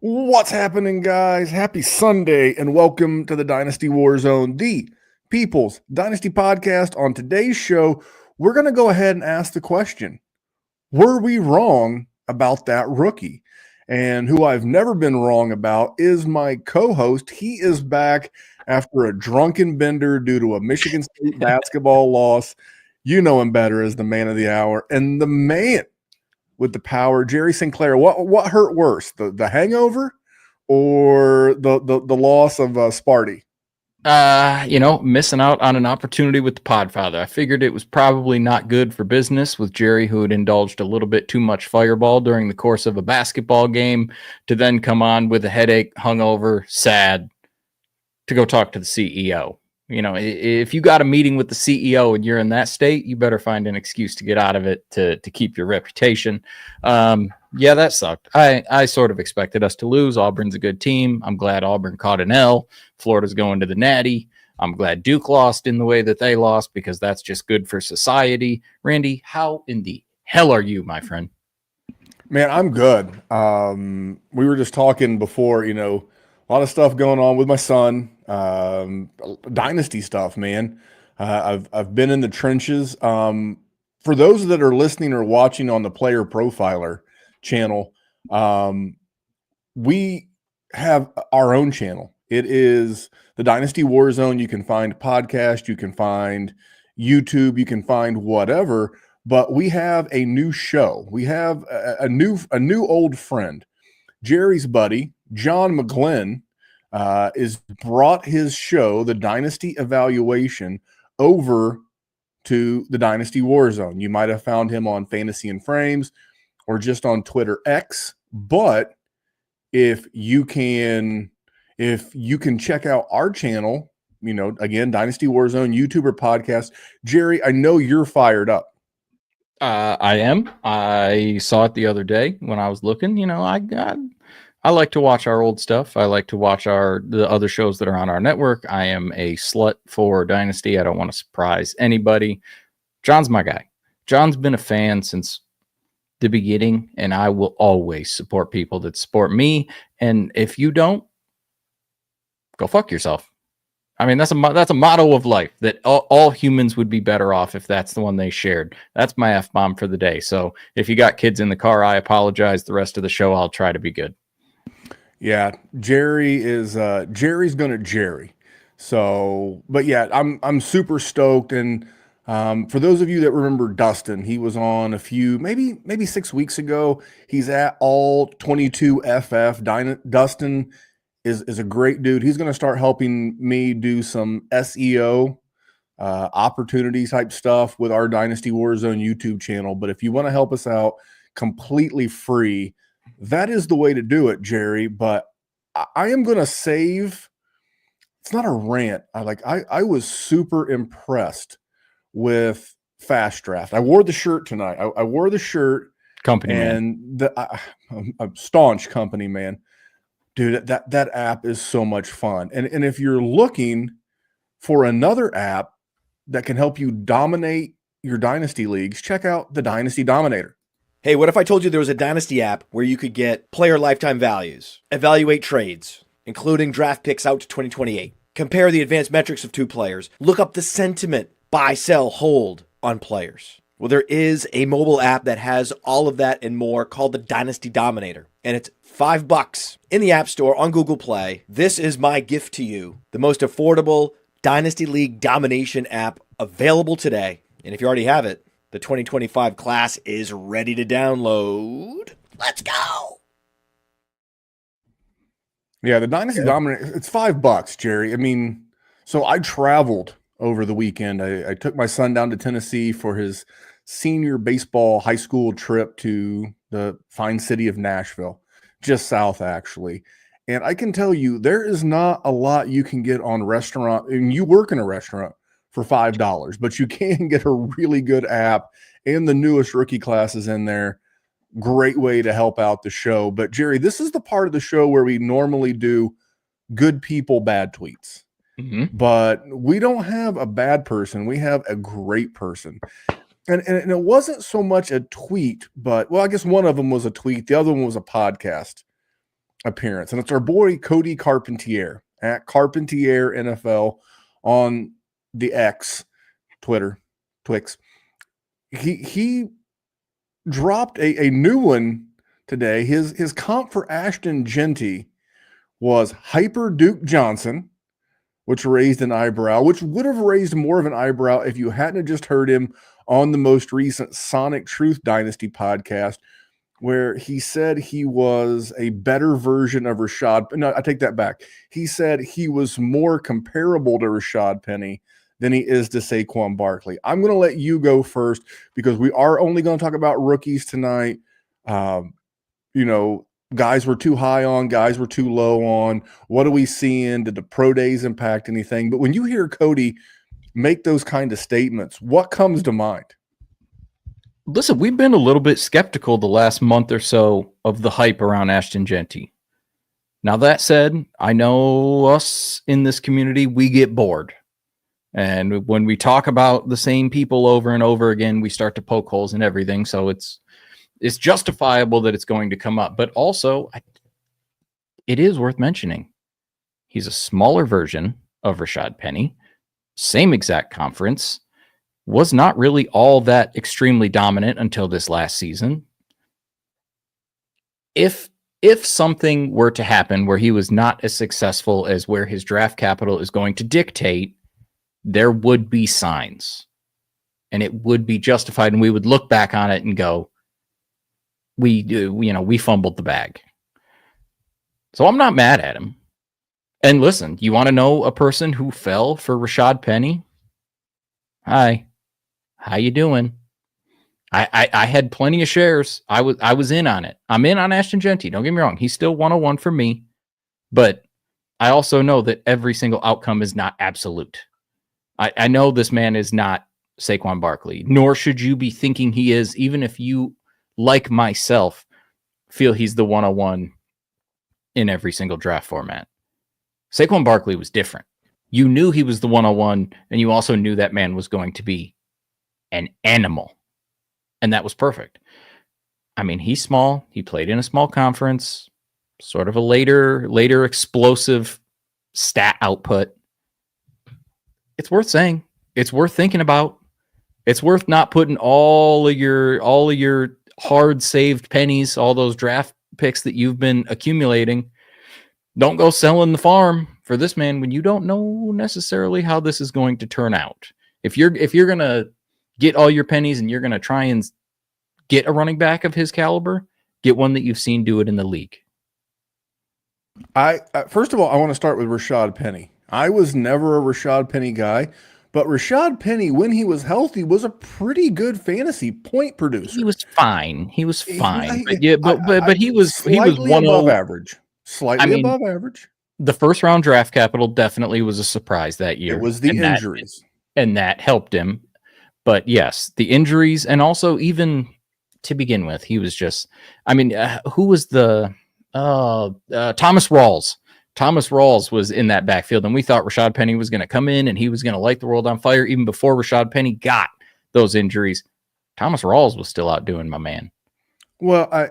What's happening, guys? Happy Sunday, and welcome to the Dynasty WarZone, the People's Dynasty podcast. On today's show, we're going to go ahead and ask the question, were we wrong about that rookie? And who I've never been wrong about is my co-host. He is back after a drunken bender due to a Michigan State basketball loss. You know him better as the man of the hour. And the man with the power, Jerry Sinclair. What hurt worse, the hangover or the loss of Sparty? Missing out on an opportunity with the Podfather. I figured it was probably not good for business with Jerry, who had indulged a little bit too much fireball during the course of a basketball game, to then come on with a headache, hungover, sad, to go talk to the CEO. You know, if you got a meeting with the CEO and you're in that state, you better find an excuse to get out of it to keep your reputation. Yeah, that sucked. I sort of expected us to lose. Auburn's a good team. I'm glad Auburn caught an L. Florida's going to the Natty. I'm glad Duke lost in the way that they lost because that's just good for society. Randy, how in the hell are you, my friend? Man, I'm good. We were just talking before, a lot of stuff going on with my son. Dynasty stuff, man. I've been in the trenches. For those that are listening or watching on the PlayerProfiler channel, we have our own channel. It is the Dynasty WarZone. You can find podcast, you can find YouTube, you can find whatever. But we have a new show. We have a new old friend, Jerry's buddy, John McMillan, is brought his show, the Dynasty Evaluation, over to the Dynasty WarZone. You might have found him on Fantasy and Frames or just on Twitter X. But if you can check out our channel, again, Dynasty WarZone, YouTube or podcast, Jerry, I know you're fired up. I am. I saw it the other day when I was looking. I like to watch our old stuff. I like to watch the other shows that are on our network. I am a slut for Dynasty. I don't want to surprise anybody. John's my guy. John's been a fan since the beginning, and I will always support people that support me. And if you don't, go fuck yourself. I mean, that's a motto of life, that all humans would be better off if that's the one they shared. That's my F-bomb for the day. So if you got kids in the car, I apologize. The rest of the show, I'll try to be good. Yeah, Jerry's going to Jerry. So, but yeah, I'm super stoked. And for those of you that remember Dustin, he was on a few, maybe 6 weeks ago. He's at all 22 FF. Dustin is a great dude. He's going to start helping me do some SEO opportunity type stuff with our Dynasty WarZone YouTube channel. But if you want to help us out completely free, that is the way to do it, Jerry. But I am going to save. It's not a rant. I was super impressed with FastDraft. I wore the shirt tonight. I wore the shirt. Company and I'm a staunch company man. Dude, that app is so much fun. And if you're looking for another app that can help you dominate your Dynasty leagues, check out the Dynasty Dominator. Hey, what if I told you there was a Dynasty app where you could get player lifetime values, evaluate trades, including draft picks out to 2028, compare the advanced metrics of two players, look up the sentiment, buy, sell, hold on players? Well, there is a mobile app that has all of that and more called the Dynasty Dominator, and it's $5 in the App Store on Google Play. This is my gift to you, the most affordable Dynasty League domination app available today. And if you already have it, the 2025 class is ready to download. Let's go. Yeah, the Dynasty Dominator, it's $5, Jerry. I mean, so I traveled over the weekend. I took my son down to Tennessee for his senior baseball high school trip to the fine city of Nashville, just south actually. And I can tell you, there is not a lot you can get on restaurant, and you work in a restaurant for $5, but you can get a really good app, and the newest rookie classes in there. Great way to help out the show. But Jerry, this is the part of the show where we normally do good people, bad tweets. Mm-hmm. But we don't have a bad person. We have a great person. And it wasn't so much a tweet, but, well, I guess one of them was a tweet. The other one was a podcast. appearance, and it's our boy Cody Carpentier at Carpentier NFL on the X, Twitter, Twix. He dropped a new one today. His comp for Ashton Jeanty was Hyper Duke Johnson, which raised an eyebrow, which would have raised more of an eyebrow if you hadn't just heard him on the most recent Sonic Truth Dynasty podcast, where he said he was a better version of Rashaad. No, I take that back. He said he was more comparable to Rashaad Penny than he is to Saquon Barkley. I'm going to let you go first because we are only going to talk about rookies tonight. Guys were too high on, guys were too low on. What are we seeing? Did the pro days impact anything? But when you hear Cody make those kind of statements, what comes to mind? Listen, we've been a little bit skeptical the last month or so of the hype around Ashton Jeanty. Now, that said, I know us in this community, we get bored. And when we talk about the same people over and over again, we start to poke holes in everything. So it's justifiable that it's going to come up. But also, it is worth mentioning. He's a smaller version of Rashaad Penny. Same exact conference. Was not really all that extremely dominant until this last season. If something were to happen where he was not as successful as where his draft capital is going to dictate, there would be signs. And it would be justified, and we would look back on it and go, we fumbled the bag. So I'm not mad at him. And listen, you want to know a person who fell for Rashaad Penny? Hi, how you doing? I had plenty of shares. I was in on it. I'm in on Ashton Jeanty. Don't get me wrong. He's still 101 for me, but I also know that every single outcome is not absolute. I know this man is not Saquon Barkley, nor should you be thinking he is, even if you, like myself, feel he's the 101 in every single draft format. Saquon Barkley was different. You knew he was the 101, and you also knew that man was going to be an animal. And that was perfect. I mean, he's small. He played in a small conference, sort of a later explosive stat output. It's worth saying. It's worth thinking about. It's worth not putting all of your hard saved pennies, all those draft picks that you've been accumulating. Don't go selling the farm for this man when you don't know necessarily how this is going to turn out. If you're going to get all your pennies and you're going to try and get a running back of his caliber, get one that you've seen do it in the league. First of all, I want to start with Rashaad Penny. I was never a Rashaad Penny guy, but Rashaad Penny, when he was healthy, was a pretty good fantasy point producer. He was fine. He was fine. But he was slightly above average. Slightly above average. The first round draft capital definitely was a surprise that year. It was the injuries. And that helped him. But yes, the injuries, and also even to begin with, he was just, who was the Thomas Rawls? Thomas Rawls was in that backfield, and we thought Rashaad Penny was going to come in and he was going to light the world on fire even before Rashaad Penny got those injuries. Thomas Rawls was still outdoing my man. Well, I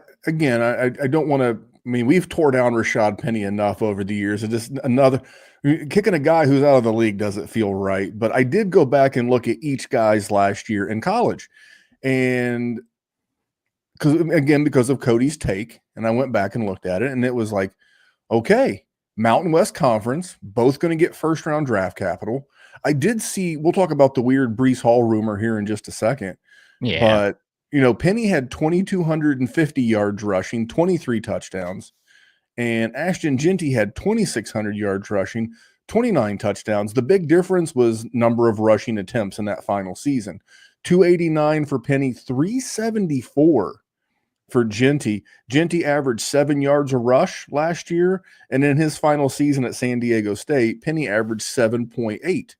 don't want to. We've tore down Rashaad Penny enough over the years. And just kicking a guy who's out of the league doesn't feel right. But I did go back and look at each guy's last year in college, and because of Cody's take, and I went back and looked at it, and it was like, okay, Mountain West Conference, both going to get first round draft capital. I did see, we'll talk about the weird Breece Hall rumor here in just a second. Yeah. But, Penny had 2,250 yards rushing, 23 touchdowns. And Ashton Jeanty had 2,600 yards rushing, 29 touchdowns. The big difference was number of rushing attempts in that final season. 289 for Penny, 374 for Jeanty. Jeanty averaged 7 yards a rush last year, and in his final season at San Diego State, Penny averaged 7.8.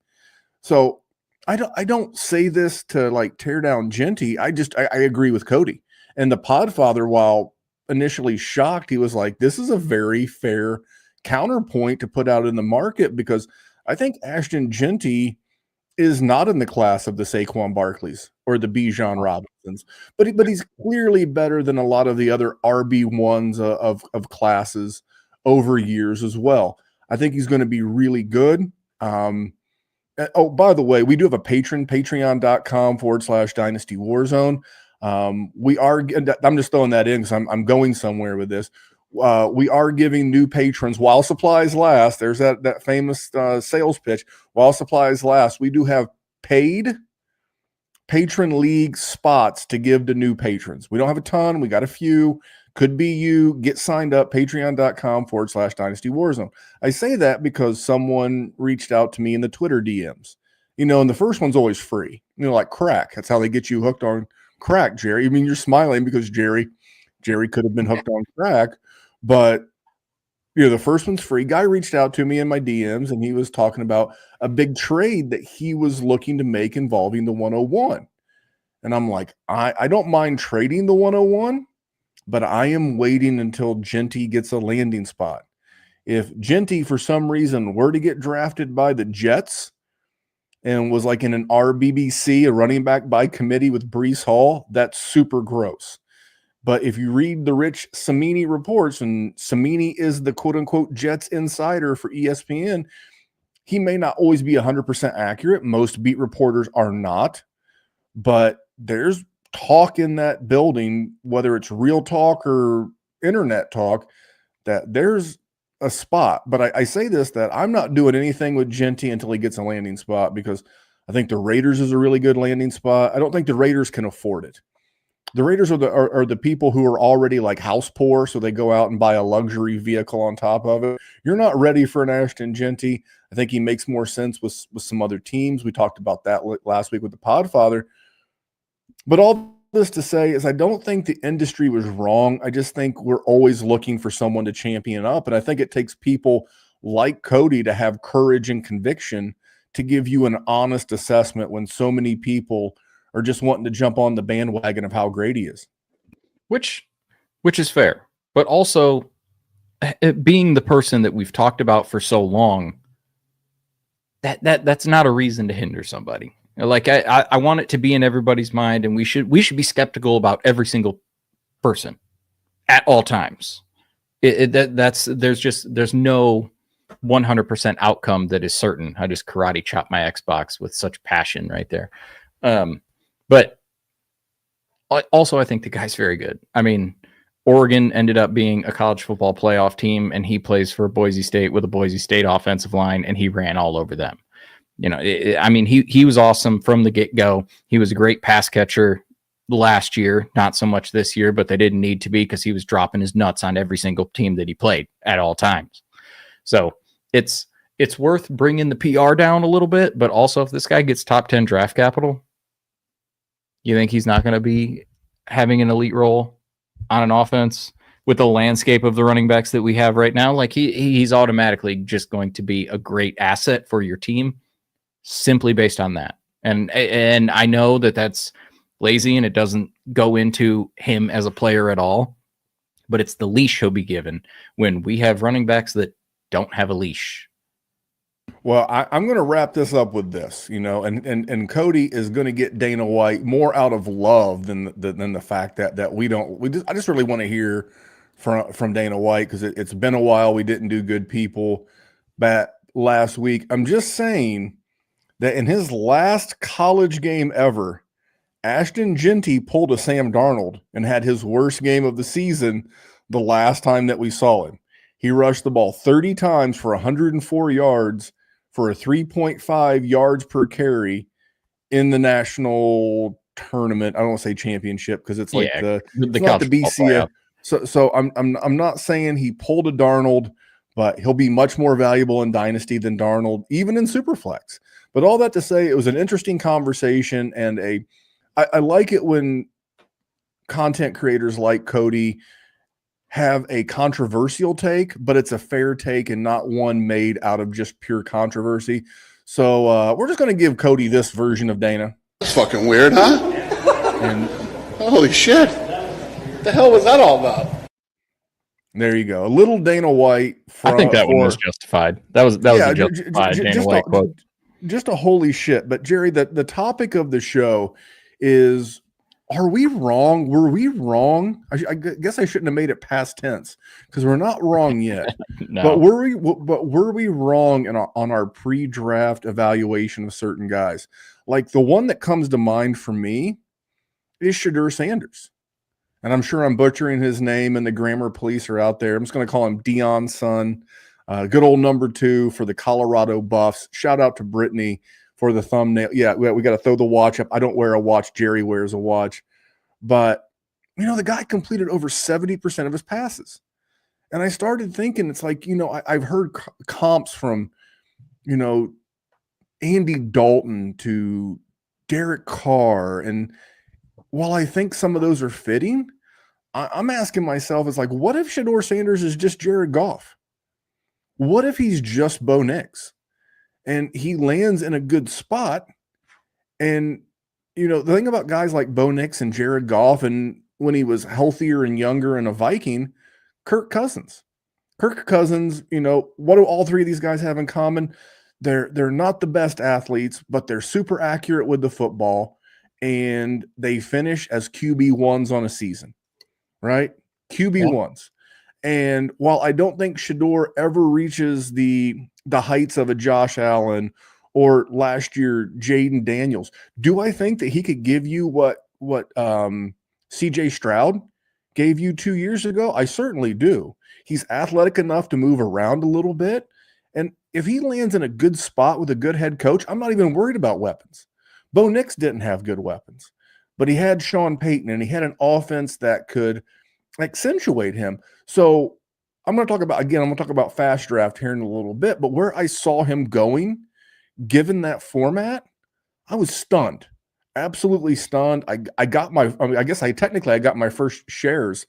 So I don't say this to tear down Jeanty. I agree with Cody. And the Podfather, while initially shocked, he was like, this is a very fair counterpoint to put out in the market, because I think Ashton Jeanty is not in the class of the Saquon Barkleys or the Bijan Robinsons, but he's clearly better than a lot of the other RB1s of classes over years as well. I think he's going to be really good. Oh, by the way, we do have a patreon.com/Dynasty WarZone. I'm just throwing that in because I'm going somewhere with this. We are giving new patrons while supplies last. There's that famous sales pitch. While supplies last, we do have paid patron league spots to give to new patrons. We don't have a ton. We got a few. Could be you. Get signed up, patreon.com/Dynasty WarZone. I say that because someone reached out to me in the Twitter DMs. And the first one's always free. Like crack. That's how they get you hooked on crack, Jerry. I mean, you're smiling because Jerry could have been hooked on crack, but the first one's free. Guy reached out to me in my DMs, and he was talking about a big trade that he was looking to make involving the 101. And I'm like, I don't mind trading the 101, but I am waiting until Jeanty gets a landing spot. If Jeanty, for some reason, were to get drafted by the Jets and was like in an RBBC, a running back by committee with Breece Hall, that's super gross. But if you read the Rich Cimini reports, and Cimini is the quote-unquote Jets insider for ESPN, he may not always be 100% accurate. Most beat reporters are not. But there's talk in that building, whether it's real talk or internet talk, that there's a spot. But I say this, that I'm not doing anything with Jeanty until he gets a landing spot, because I think the Raiders is a really good landing spot. I don't think the Raiders can afford it. The Raiders are the people who are already like house poor, so they go out and buy a luxury vehicle on top of it. You're not ready for an Ashton Jeanty. I think he makes more sense with some other teams. We talked about that last week with the Podfather. But all this to say is I don't think the industry was wrong. I just think we're always looking for someone to champion up. And I think it takes people like Cody to have courage and conviction to give you an honest assessment when so many people are just wanting to jump on the bandwagon of how great he is. Which is fair. But also, being the person that we've talked about for so long, that's not a reason to hinder somebody. Like I want it to be in everybody's mind, and we should be skeptical about every single person at all times. There's no 100% outcome that is certain. I just karate chop my Xbox with such passion right there. But also, I think the guy's very good. I mean, Oregon ended up being a college football playoff team, and he plays for Boise State with a Boise State offensive line, and he ran all over them. He was awesome from the get-go. He was a great pass catcher last year, not so much this year, but they didn't need to be because he was dropping his nuts on every single team that he played at all times. So it's worth bringing the PR down a little bit, but also if this guy gets top 10 draft capital, you think he's not going to be having an elite role on an offense with the landscape of the running backs that we have right now? Like he's automatically just going to be a great asset for your team simply based on that. And I know that that's lazy and it doesn't go into him as a player at all, but it's the leash he'll be given when we have running backs that don't have a leash. Well, I'm going to wrap this up with this, and Cody is going to get Dana White more out of love than the fact that I just really want to hear from Dana White, because it's been a while. We didn't do good people back last week. I'm just saying that in his last college game ever, Ashton Jeanty pulled a Sam Darnold and had his worst game of the season the last time that we saw him. He rushed the ball 30 times for 104 yards for a 3.5 yards per carry in the national tournament. I don't want to say championship because it's like the BCS. So I'm not saying he pulled a Darnold, but he'll be much more valuable in Dynasty than Darnold, even in Superflex. But all that to say, it was an interesting conversation, and I like it when content creators like Cody have a controversial take, but it's a fair take and not one made out of just pure controversy. So we're just going to give Cody this version of Dana. That's fucking weird, huh? And holy shit. What the hell was that all about? There you go. A little Dana White. I think that one was justified. That was a justified Dana White quote. Just a holy shit. But Jerry, the topic of the show is Are we wrong? Were we wrong? I guess I shouldn't have made it past tense because we're not wrong yet. No. But were we wrong on our pre-draft evaluation of certain guys? Like the one that comes to mind for me is Shedeur Sanders. And I'm sure I'm butchering his name and the grammar police are out there. I'm just going to call him Dion's son. Good old number 2 for the Colorado Buffs. Shout out to Brittany for the thumbnail. Yeah, we got to throw the watch up. I don't wear a watch. Jerry wears a watch. But, the guy completed over 70% of his passes. And I started thinking, it's like, I've heard comps from, Andy Dalton to Derek Carr. And while I think some of those are fitting, I'm asking myself, it's like, what if Shedeur Sanders is just Jared Goff? What if he's just Bo Nix? And he lands in a good spot. And, the thing about guys like Bo Nix and Jared Goff, and when he was healthier and younger and a Viking, Kirk Cousins. Kirk Cousins, what do all three of these guys have in common? They're not the best athletes, but they're super accurate with the football, and they finish as QB1s on a season, right? QB1s. And while I don't think Shedeur ever reaches the heights of a Josh Allen or last year Jaden Daniels, do I think that he could give you what CJ Stroud gave you 2 years ago? I certainly do. He's athletic enough to move around a little bit. And if he lands in a good spot with a good head coach, I'm not even worried about weapons. Bo Nix didn't have good weapons, but he had Sean Payton and he had an offense that could accentuate him. So I'm going to talk about fast draft here in a little bit, but where I saw him going, given that format, I was stunned. Absolutely stunned. I got my first shares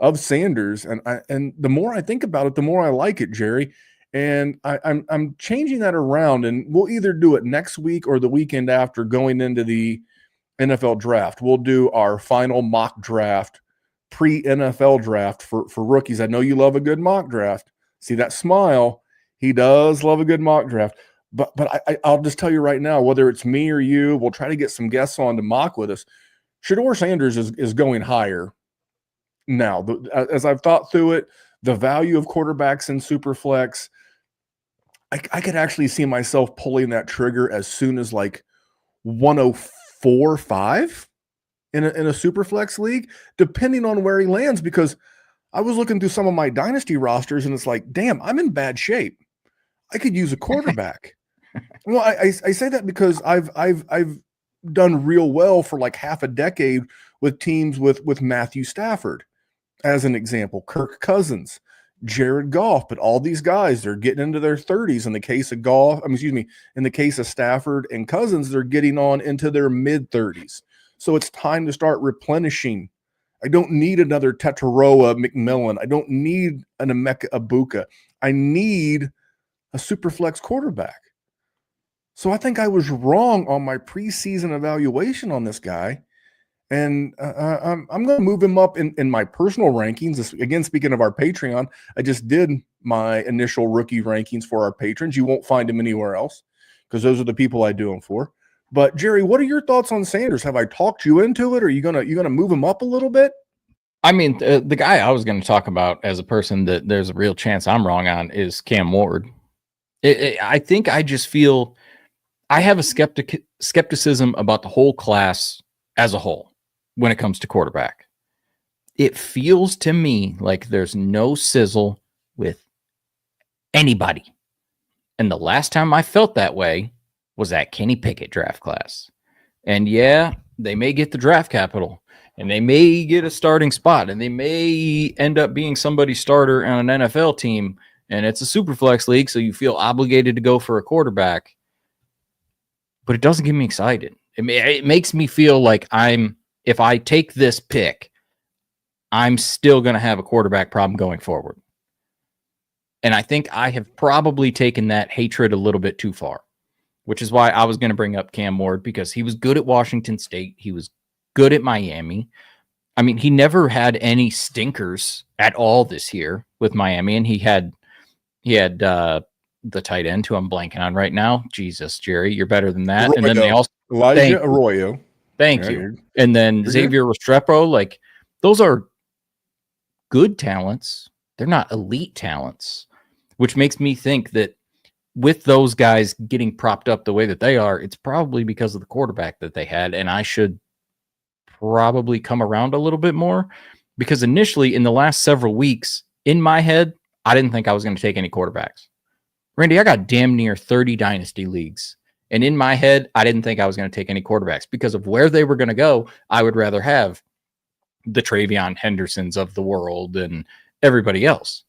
of Sanders, and the more I think about it, the more I like it, Jerry. And I'm changing that around, and we'll either do it next week or the weekend after going into the NFL draft. We'll do our final mock draft, pre-NFL draft for rookies. I know you love a good mock draft. See that smile? He does love a good mock draft. But I'll just tell you right now, whether it's me or you, we'll try to get some guests on to mock with us. Shedeur Sanders is going higher now. As I've thought through it, the value of quarterbacks in Superflex, I could actually see myself pulling that trigger as soon as like 104.5 in a Superflex league, depending on where he lands, because I was looking through some of my dynasty rosters and it's like, damn, I'm in bad shape. I could use a quarterback. Well, I say that because I've done real well for like half a decade with teams with Matthew Stafford as an example, Kirk Cousins, Jared Goff, but all these guys, they're getting into their 30s. In the case of in the case of Stafford and Cousins, they're getting on into their mid 30s. So it's time to start replenishing. I don't need another Tetaroa McMillan. I don't need an Emeka Ibuka. I need a Superflex quarterback. So I think I was wrong on my preseason evaluation on this guy. And I'm going to move him up in my personal rankings. Again, speaking of our Patreon, I just did my initial rookie rankings for our patrons. You won't find him anywhere else because those are the people I do them for. But Jerry, what are your thoughts on Sanders? Have I talked you into it? Or are you gonna move him up a little bit? I mean, the guy I was going to talk about as a person that there's a real chance I'm wrong on is Cam Ward. I think I just feel I have a skepticism about the whole class as a whole when it comes to quarterback. It feels to me like there's no sizzle with anybody. And the last time I felt that way was that Kenny Pickett draft class. And yeah, they may get the draft capital and they may get a starting spot and they may end up being somebody's starter on an NFL team. And it's a super flex league, so you feel obligated to go for a quarterback. But it doesn't get me excited. It makes me feel like if I take this pick, I'm still going to have a quarterback problem going forward. And I think I have probably taken that hatred a little bit too far, which is why I was going to bring up Cam Ward, because he was good at Washington State. He was good at Miami. I mean, he never had any stinkers at all this year with Miami, and he had the tight end who I'm blanking on right now. Jesus, Jerry, you're better than that. Arroyo. And then they also Elijah Arroyo. Thank Yeah, you. And then you're Xavier Restrepo, like those are good talents. They're not elite talents, which makes me think that with those guys getting propped up the way that they are, it's probably because of the quarterback that they had. And I should probably come around a little bit more because initially in the last several weeks in my head, I didn't think I was going to take any quarterbacks. Randy, I got damn near 30 dynasty leagues. And in my head, I didn't think I was going to take any quarterbacks because of where they were going to go. I would rather have the TreVeyon Hendersons of the world and everybody else.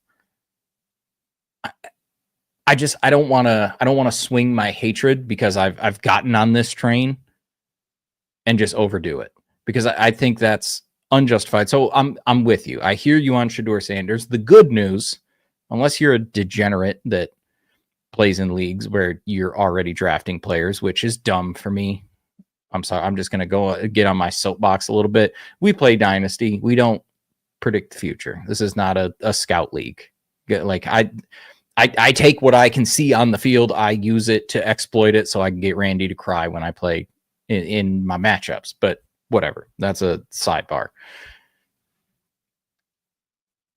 I don't want to swing my hatred because I've gotten on this train and just overdo it because I think that's unjustified. So I'm with you. I hear you on Shedeur Sanders. The good news, unless you're a degenerate that plays in leagues where you're already drafting players, which is dumb for me. I'm sorry. I'm just going to go get on my soapbox a little bit. We play Dynasty. We don't predict the future. This is not a scout league. Like I take what I can see on the field. I use it to exploit it so I can get Randy to cry when I play in my matchups. But whatever. That's a sidebar.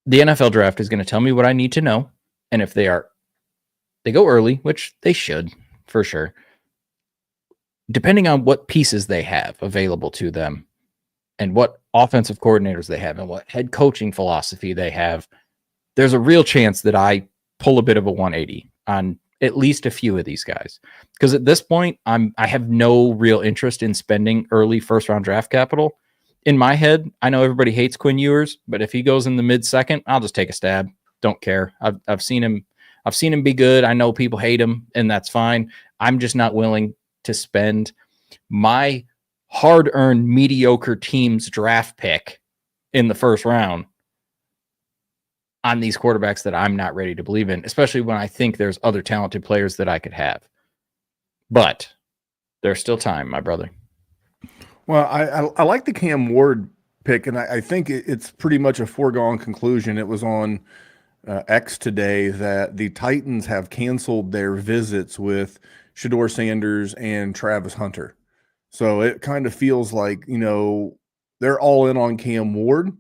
The NFL draft is going to tell me what I need to know. And if they go early, which they should for sure, depending on what pieces they have available to them and what offensive coordinators they have and what head coaching philosophy they have, there's a real chance that I pull a bit of a 180 on at least a few of these guys. Because at this point, I have no real interest in spending early first round draft capital. In my head, I know everybody hates Quinn Ewers, but if he goes in the mid-second, I'll just take a stab. Don't care. I've seen him be good. I know people hate him, and that's fine. I'm just not willing to spend my hard-earned mediocre team's draft pick in the first round on these quarterbacks that I'm not ready to believe in, especially when I think there's other talented players that I could have. But there's still time, my brother. Well, I like the Cam Ward pick, and I think it's pretty much a foregone conclusion. It was on X today that the Titans have canceled their visits with Shedeur Sanders and Travis Hunter. So it kind of feels like, they're all in on Cam Ward.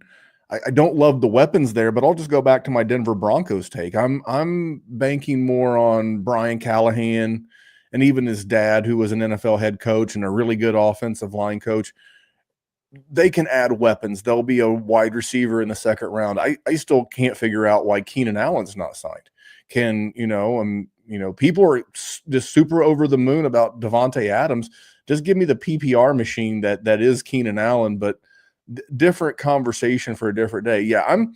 I don't love the weapons there, but I'll just go back to my Denver Broncos take. I'm banking more on Brian Callahan and even his dad, who was an NFL head coach and a really good offensive line coach. They can add weapons. There'll be a wide receiver in the second round. I still can't figure out why Keenan Allen's not signed. People are just super over the moon about Devontae Adams. Just give me the PPR machine that is Keenan Allen, but different conversation for a different day. Yeah, I'm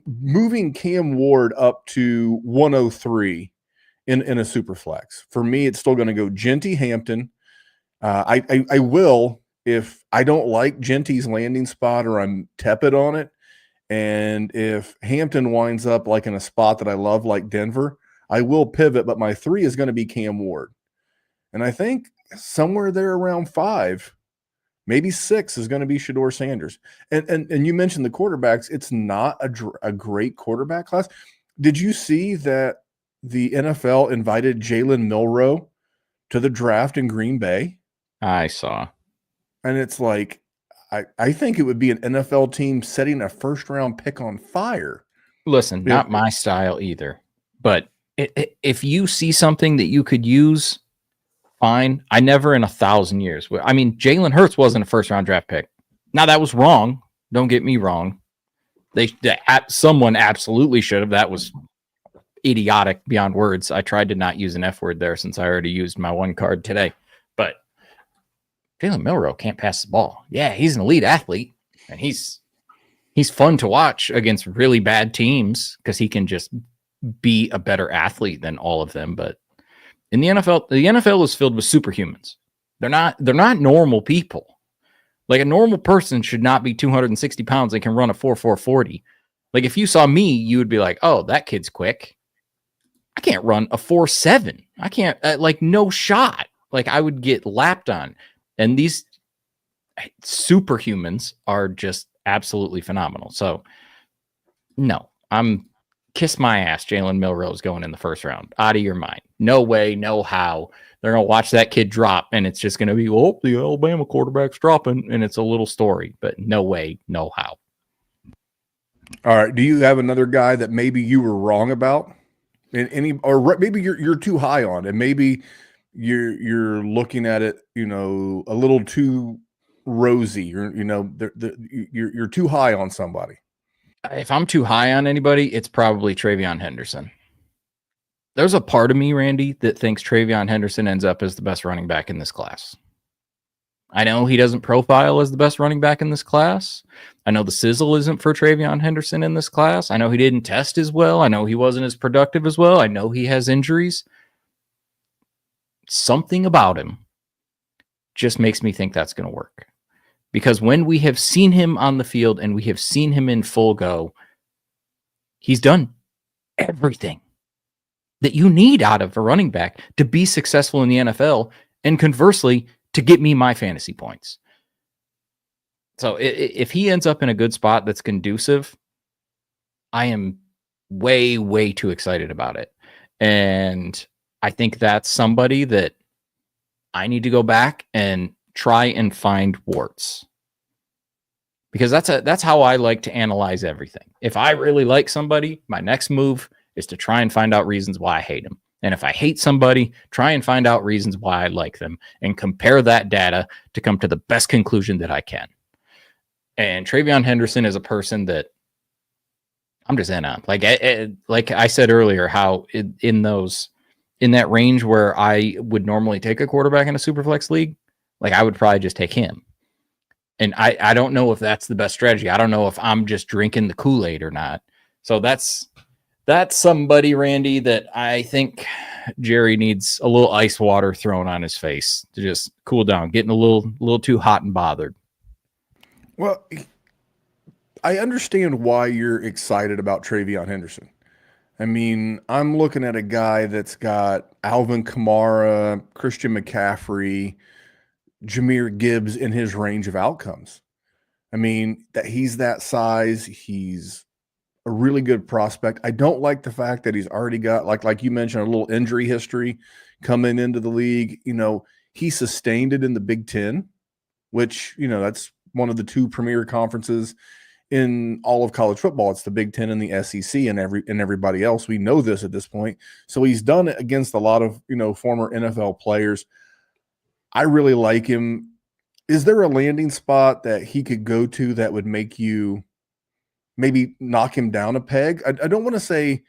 moving Cam Ward up to 103 in a super flex. For me, it's still going to go Jeanty, Hampton. I will, if I don't like Jeanty's landing spot or I'm tepid on it, and if Hampton winds up like in a spot that I love, like Denver, I will pivot, but my 3 is going to be Cam Ward. And I think somewhere there around 5, maybe 6 is going to be Shedeur Sanders. And you mentioned the quarterbacks. It's not a great quarterback class. Did you see that the NFL invited Jalen Milroe to the draft in Green Bay? I saw. And it's like, I think it would be an NFL team setting a first-round pick on fire. Listen, not my style either. But if you see something that you could use, fine. I never in 1,000 years. I mean, Jalen Hurts wasn't a first-round draft pick. Now, that was wrong. Don't get me wrong. Someone absolutely should have. That was idiotic beyond words. I tried to not use an F word there since I already used my one card today. But Jalen Milroe can't pass the ball. Yeah, he's an elite athlete, and he's fun to watch against really bad teams because he can just be a better athlete than all of them. But in the NFL is filled with superhumans. They're not normal people. Like a normal person should not be 260 pounds and can run a 4.4 40. Like if you saw me, you would be like, "Oh, that kid's quick." I can't run a 4.7. I can't no shot. Like I would get lapped on. And these superhumans are just absolutely phenomenal. So no, I'm kiss my ass, Jalen Milroe's going in the first round. Out of your mind. No way, no how. They're going to watch that kid drop, and it's just going to be, oh, the Alabama quarterback's dropping, and it's a little story, but no way, no how. All right. Do you have another guy that maybe you were wrong about? Or maybe you're too high on, and maybe you're looking at it, a little too rosy. You're too high on somebody. If I'm too high on anybody, it's probably TreVeyon Henderson. There's a part of me, Randy, that thinks TreVeyon Henderson ends up as the best running back in this class. I know he doesn't profile as the best running back in this class. I know the sizzle isn't for TreVeyon Henderson in this class. I know he didn't test as well. I know he wasn't as productive as well. I know he has injuries. Something about him just makes me think that's going to work. Because when we have seen him on the field and we have seen him in full go, he's done everything that you need out of a running back to be successful in the NFL, and conversely, to get me my fantasy points. So if he ends up in a good spot that's conducive, I am way, way too excited about it. And I think that's somebody that I need to go back and try and find warts. Because that's how I like to analyze everything. If I really like somebody, my next move is to try and find out reasons why I hate them. And if I hate somebody, try and find out reasons why I like them and compare that data to come to the best conclusion that I can. And TreVeyon Henderson is a person that I'm just in on. Like I said earlier, how in that range where I would normally take a quarterback in a Superflex league, like I would probably just take him. And I don't know if that's the best strategy. I don't know if I'm just drinking the Kool-Aid or not. So that's somebody, Randy, that I think Jerry needs a little ice water thrown on his face to just cool down, getting a little too hot and bothered. Well, I understand why you're excited about TreVeyon Henderson. I mean, I'm looking at a guy that's got Alvin Kamara, Christian McCaffrey, Jahmyr Gibbs in his range of outcomes. I mean, that he's that size. He's a really good prospect. I don't like the fact that he's already got, like you mentioned, a little injury history coming into the league. He sustained it in the Big Ten, which, that's one of the two premier conferences in all of college football. It's the Big Ten and the SEC and everybody else. We know this at this point. So he's done it against a lot of, former NFL players. I really like him. Is there a landing spot that he could go to that would make you maybe knock him down a peg? I don't want to say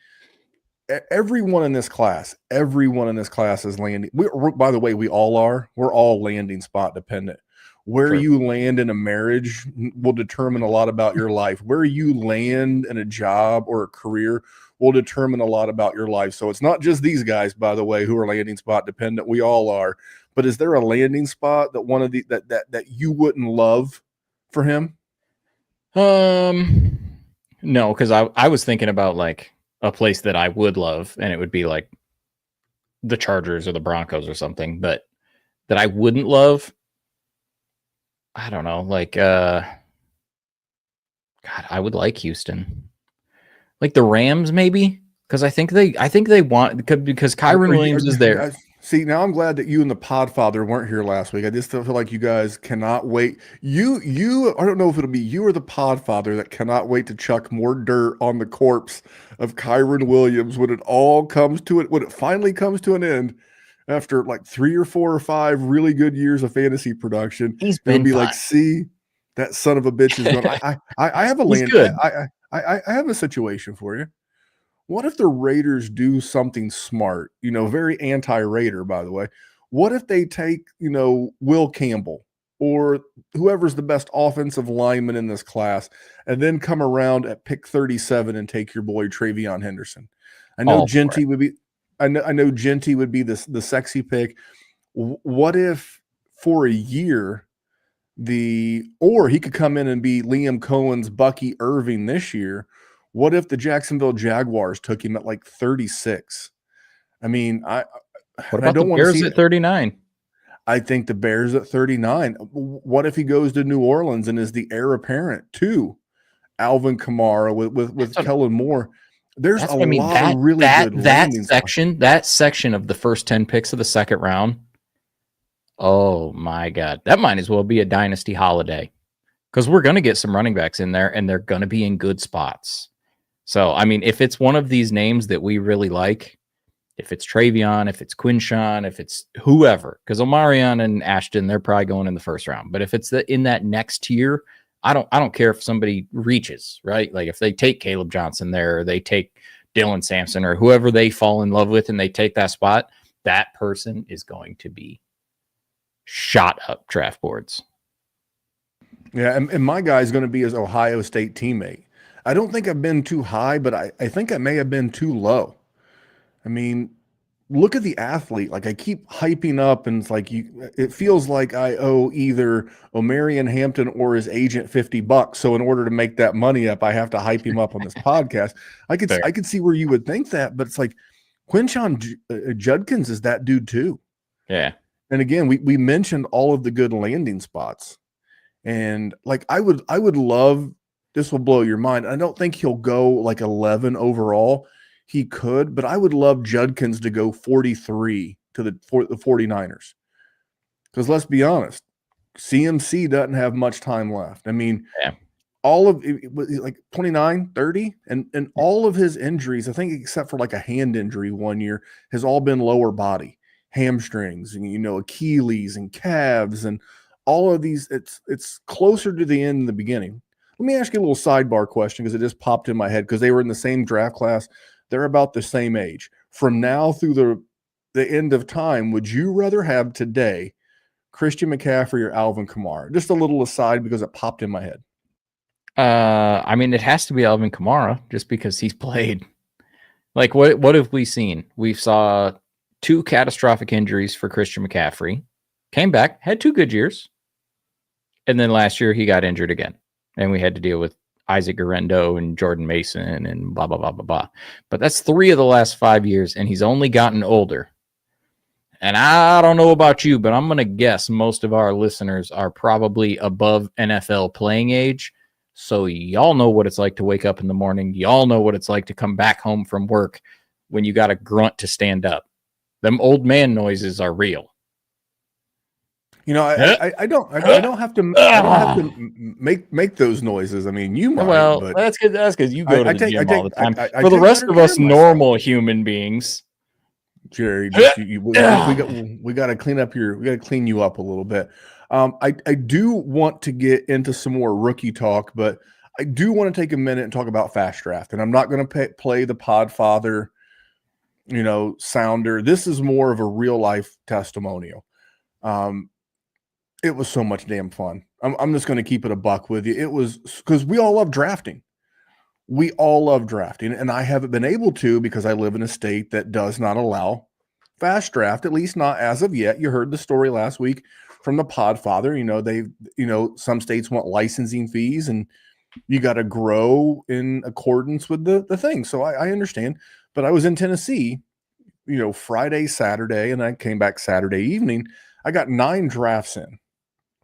everyone in this class is landing. By the way, we all are. We're all landing spot dependent. Where True. You land in a marriage will determine a lot about your life. Where you land in a job or a career will determine a lot about your life. So it's not just these guys, by the way, who are landing spot dependent. We all are. But is there a landing spot that one of the that you wouldn't love for him? No, because I was thinking about like a place that I would love, and it would be like the Chargers or the Broncos or something, but that I wouldn't love. I don't know, like God, I would like Houston. Like the Rams, maybe, because I think they want, because Kyron Williams is there. See, now I'm glad that you and the Podfather weren't here last week. I just feel like you guys cannot wait. I don't know if it'll be you or the Podfather that cannot wait to chuck more dirt on the corpse of Kyron Williams when it finally comes to an end after like 3 or 4 or 5 really good years of fantasy production. He's been be fine. Like, see, that son of a bitch is going. I have a land. Good. I have a situation for you. What if the Raiders do something smart? Very anti-Raider, by the way. What if they take, Will Campbell or whoever's the best offensive lineman in this class and then come around at pick 37 and take your boy TreVeyon Henderson? I know Jeanty would be Jeanty would be the sexy pick. What if for a year or he could come in and be Liam Cohen's Bucky Irving this year? What if the Jacksonville Jaguars took him at like 36? I mean, what about the Bears at 39? I think the Bears at 39. What if he goes to New Orleans and is the heir apparent to Alvin Kamara with Kellen Moore? There's That's a what I mean. lot of really that good landing spots. section of the first 10 picks of the second round. Oh my God. That might as well be a dynasty holiday, because we're going to get some running backs in there and they're going to be in good spots. So, I mean, if it's one of these names that we really like, if it's TreVeyon, if it's Quinshawn, if it's whoever, because Omarion and Ashton, they're probably going in the first round. But if it's in that next tier, I don't care if somebody reaches, right? Like if they take Kaleb Johnson there, or they take Dylan Sampson or whoever they fall in love with and they take that spot, that person is going to be shot up draft boards. Yeah, and my guy is going to be his Ohio State teammate. I don't think I've been too high, but I think I may have been too low. I mean, look at the athlete. Like I keep hyping up, and it's like it feels like I owe either Omarion Hampton or his agent $50. So in order to make that money up, I have to hype him up on this podcast. I could see where you would think that, but it's like Quinshawn Judkins is that dude too. Yeah. And again, we mentioned all of the good landing spots. And like I would love, this will blow your mind. I don't think he'll go like 11 overall. He could, but I would love Judkins to go 43 to the 49ers. Because let's be honest, CMC doesn't have much time left. I mean, all of it was like 29, 30, and all of his injuries, I think except for like a hand injury one year, has all been lower body, hamstrings, and Achilles and calves and all of these. It's closer to the end than the beginning. Let me ask you a little sidebar question, because it just popped in my head, because they were in the same draft class. They're about the same age. From now through the end of time, would you rather have today Christian McCaffrey or Alvin Kamara? Just a little aside, because it popped in my head. I mean, it has to be Alvin Kamara, just because he's played. Like, what have we seen? We saw 2 catastrophic injuries for Christian McCaffrey, came back, had 2 good years, and then last year he got injured again, and we had to deal with Isaac Guerendo and Jordan Mason and blah, blah, blah, blah, blah. But that's 3 of the last 5 years, and he's only gotten older. And I don't know about you, but I'm going to guess most of our listeners are probably above NFL playing age. So y'all know what it's like to wake up in the morning. Y'all know what it's like to come back home from work when you got a grunt to stand up. Them old man noises are real. I don't have to make those noises. I mean, you might. Well, but that's because you go to the gym all the time. I For the take rest better of us care of myself. normal human beings, Jerry, we got to clean up we got to clean you up a little bit. I do want to get into some more rookie talk, but I do want to take a minute and talk about Fast Draft. And I'm not going to play the Podfather, sounder. This is more of a real life testimonial. It was so much damn fun. I'm just going to keep it a buck with you. It was because we all love drafting. We all love drafting, and I haven't been able to because I live in a state that does not allow fast draft, at least not as of yet. You heard the story last week from the Podfather. Some states want licensing fees, and you got to grow in accordance with the thing. So I understand, but I was in Tennessee, Friday, Saturday, and I came back Saturday evening. I got 9 drafts in.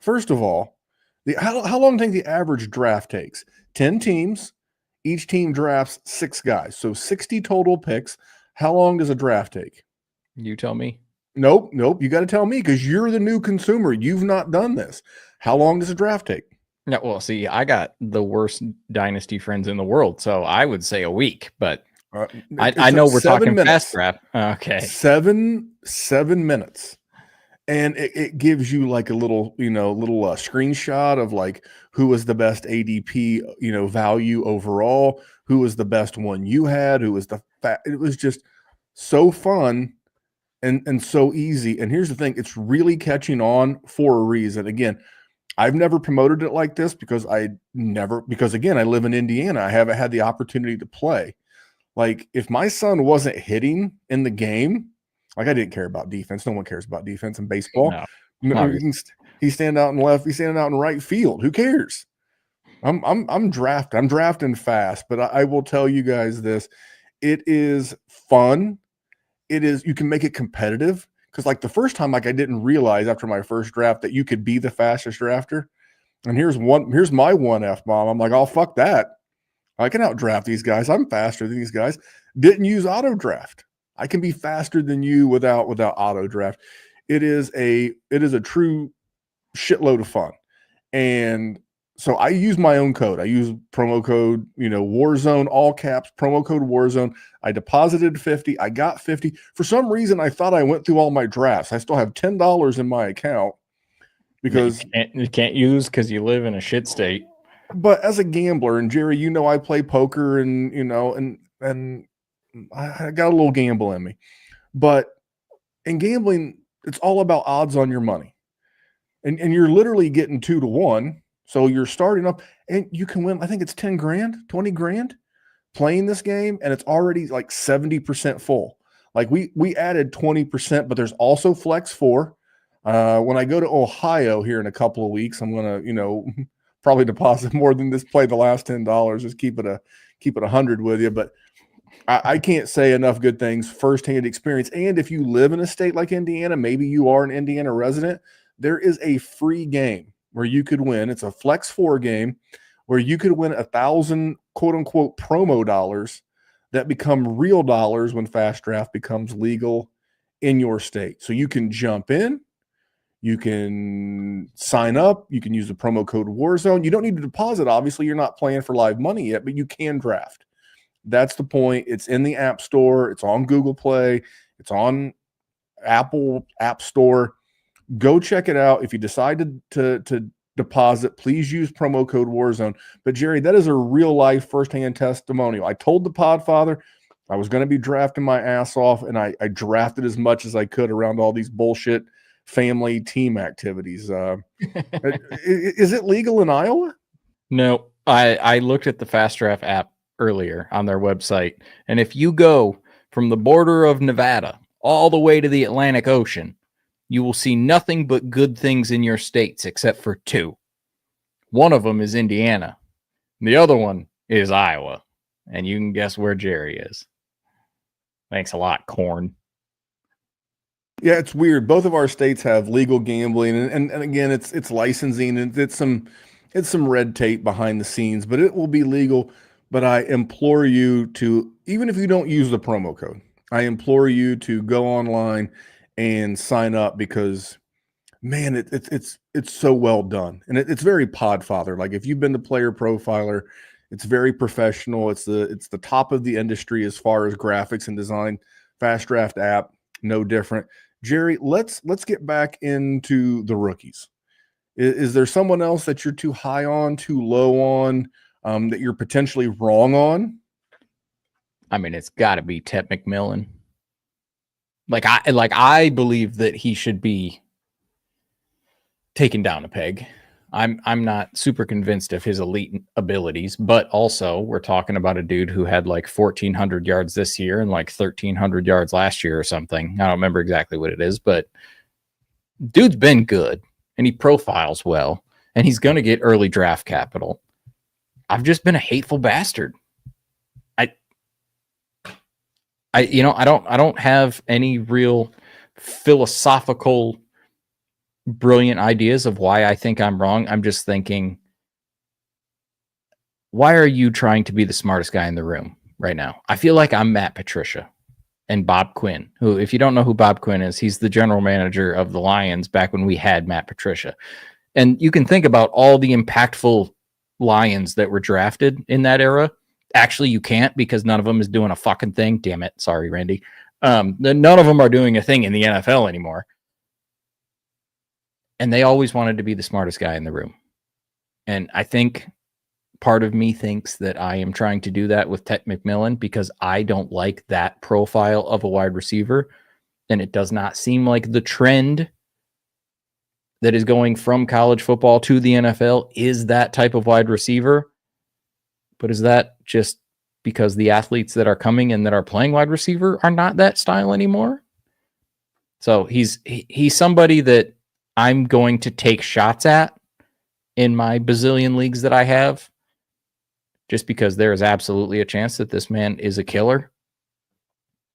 First of all, how long do you think the average draft takes? 10 teams. Each team drafts 6 guys. So 60 total picks. How long does a draft take? you tell me. Nope. You got to tell me, because you're the new consumer. You've not done this. How long does a draft take? Yeah, well, see, I got the worst dynasty friends in the world, so I would say a week, but I know we're talking fast draft. Okay. 7 minutes. And it gives you like a little screenshot of like who was the best ADP, value overall, who was the best one you had, who was it was just so fun and so easy. And here's the thing, it's really catching on for a reason. Again, I've never promoted it like this because again, I live in Indiana. I haven't had the opportunity to play. Like if my son wasn't hitting in the game, like I didn't care about defense. No one cares about defense in baseball. No, he's standing out in left. He's standing out in right field. Who cares? I'm drafting fast, but I will tell you guys this: it is fun. It is. You can make it competitive, because like the first time, like I didn't realize after my first draft that you could be the fastest drafter. And here's my one F-bomb. I'm like, oh fuck that. I can outdraft these guys. I'm faster than these guys. Didn't use auto draft. I can be faster than you without auto draft. It is a true shitload of fun. And so I use my own code. I use promo code, WarZone, all caps, promo code WarZone. I deposited 50. I got 50. For some reason, I thought I went through all my drafts. I still have $10 in my account because you can't use because you live in a shit state. But as a gambler, and Jerry, I play poker and, and I got a little gamble in me. But in gambling, it's all about odds on your money. And you're literally getting 2 to 1. So you're starting up and you can win, I think it's 10 grand, 20 grand playing this game. And it's already like 70% full. Like we added 20%, but there's also flex 4. When I go to Ohio here in a couple of weeks, I'm going to, probably deposit more than this, play the last $10. Just keep it 100 with you. But I can't say enough good things, firsthand experience. And if you live in a state like Indiana, maybe you are an Indiana resident, there is a free game where you could win. It's a Flex 4 game where you could win 1,000 quote unquote promo dollars that become real dollars when Fast Draft becomes legal in your state. So you can jump in, you can sign up, you can use the promo code WarZone. You don't need to deposit. Obviously, you're not playing for live money yet, but you can draft. That's the point. It's in the App Store. It's on Google Play. It's on Apple App Store. Go check it out. If you decide to deposit, please use promo code WarZone. But Jerry, that is a real life firsthand testimonial. I told the Podfather I was going to be drafting my ass off, and I drafted as much as I could around all these bullshit family team activities. Is it legal in Iowa? No, I looked at the FastDraft app earlier on their website, and if you go from the border of Nevada all the way to the Atlantic Ocean, you will see nothing but good things in your states except for 2. One of them is Indiana. The other one is Iowa. And you can guess where Jerry is. Thanks a lot, Corn. Yeah, it's weird. Both of our states have legal gambling, and again, it's licensing, and it's some red tape behind the scenes, but it will be legal. But I implore you to, even if you don't use the promo code, I implore you to go online and sign up, because man, it's so well done, and it's very Podfather. Like if you've been to PlayerProfiler, it's very professional. It's the top of the industry as far as graphics and design. Fast Draft app, no different. Jerry, let's get back into the rookies. Is there someone else that you're too high on, too low on, that you're potentially wrong on? I mean, it's got to be Ted McMillan. I believe that he should be taken down a peg. I'm not super convinced of his elite abilities, but also we're talking about a dude who had like 1,400 yards this year and like 1,300 yards last year or something. I don't remember exactly what it is, but dude's been good and he profiles well and he's going to get early draft capital. I've just been a hateful bastard. I don't have any real philosophical brilliant ideas of why I think I'm wrong. I'm just thinking, why are you trying to be the smartest guy in the room right now? I feel like I'm Matt Patricia and Bob Quinn, who, if you don't know who Bob Quinn is, he's the general manager of the Lions back when we had Matt Patricia. And you can think about all the impactful Lions that were drafted in that era. Actually, you can't, because none of them is doing a fucking thing. Damn it. Sorry, Randy. None of them are doing a thing in the NFL anymore. And they always wanted to be the smartest guy in the room. And I think part of me thinks that I am trying to do that with Ted McMillan because I don't like that profile of a wide receiver. And it does not seem like the trend that is going from college football to the NFL is that type of wide receiver. But is that just because the athletes that are coming and that are playing wide receiver are not that style anymore? So he's somebody that I'm going to take shots at in my bazillion leagues that I have, just because there is absolutely a chance that this man is a killer.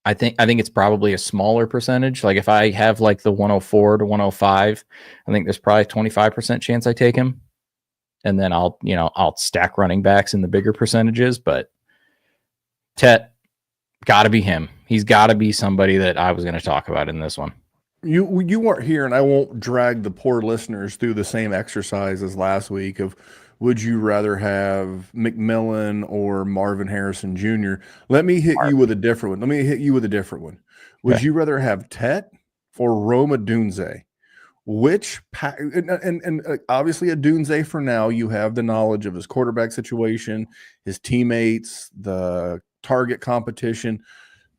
I think it's probably a smaller percentage. Like if I have like the 104 to 105, I think there's probably 25% chance I take him. and then I'll stack running backs in the bigger percentages. But Tet, got to be him. He's got to be somebody that I was going to talk about in this one. You weren't here, and I won't drag the poor listeners through the same exercise as last week of would you rather have McMillan or Marvin Harrison Jr. Let me hit you with a different one. Would you rather have Tet or Roma Dunze? And obviously a Dunze for now, you have the knowledge of his quarterback situation, his teammates, the target competition,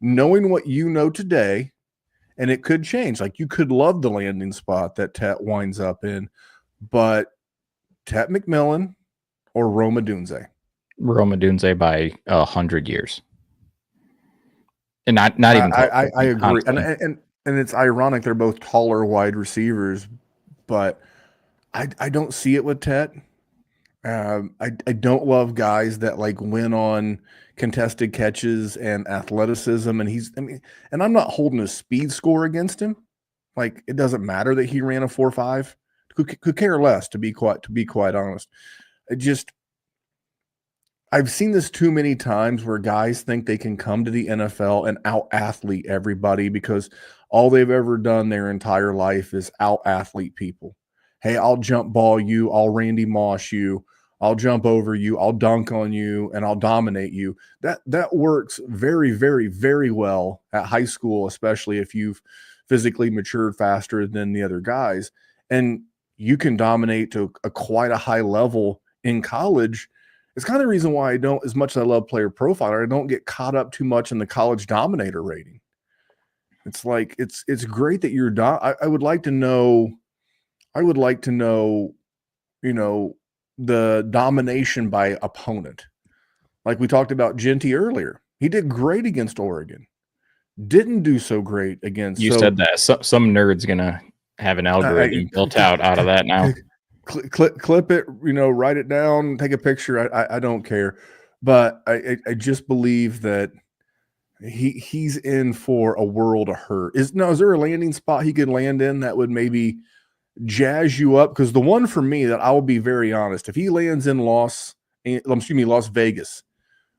knowing what you know today, and it could change. Like you could love the landing spot that Tet winds up in, but Tet McMillan or Roma Dunze? Roma Dunze by 100 years. And not even close, I agree. And it's ironic they're both taller wide receivers, but I don't see it with Tet. I don't love guys that like win on contested catches and athleticism, and I'm not holding a speed score against him. Like it doesn't matter that he ran a 4.5. Could care less, to be quite honest. I've seen this too many times where guys think they can come to the NFL and out-athlete everybody because all they've ever done their entire life is out-athlete people. Hey, I'll jump ball you, I'll Randy Moss you, I'll jump over you, I'll dunk on you, and I'll dominate you. That works very, very, very well at high school, especially if you've physically matured faster than the other guys. And you can dominate to quite a high level in college. It's kind of the reason why I don't, as much as I love Player Profiler, I don't get caught up too much in the college dominator rating. It's like, it's great that you're I would like to know, the domination by opponent. Like we talked about Jeanty earlier. He did great against Oregon. Didn't do so great against. You said that. Some nerd's going to have an algorithm built out of that now. Clip it, write it down, take a picture. I don't care. But I just believe that he's in for a world of hurt. Is there a landing spot he could land in that would maybe jazz you up? Because the one for me that I will be very honest, if he lands in Las Vegas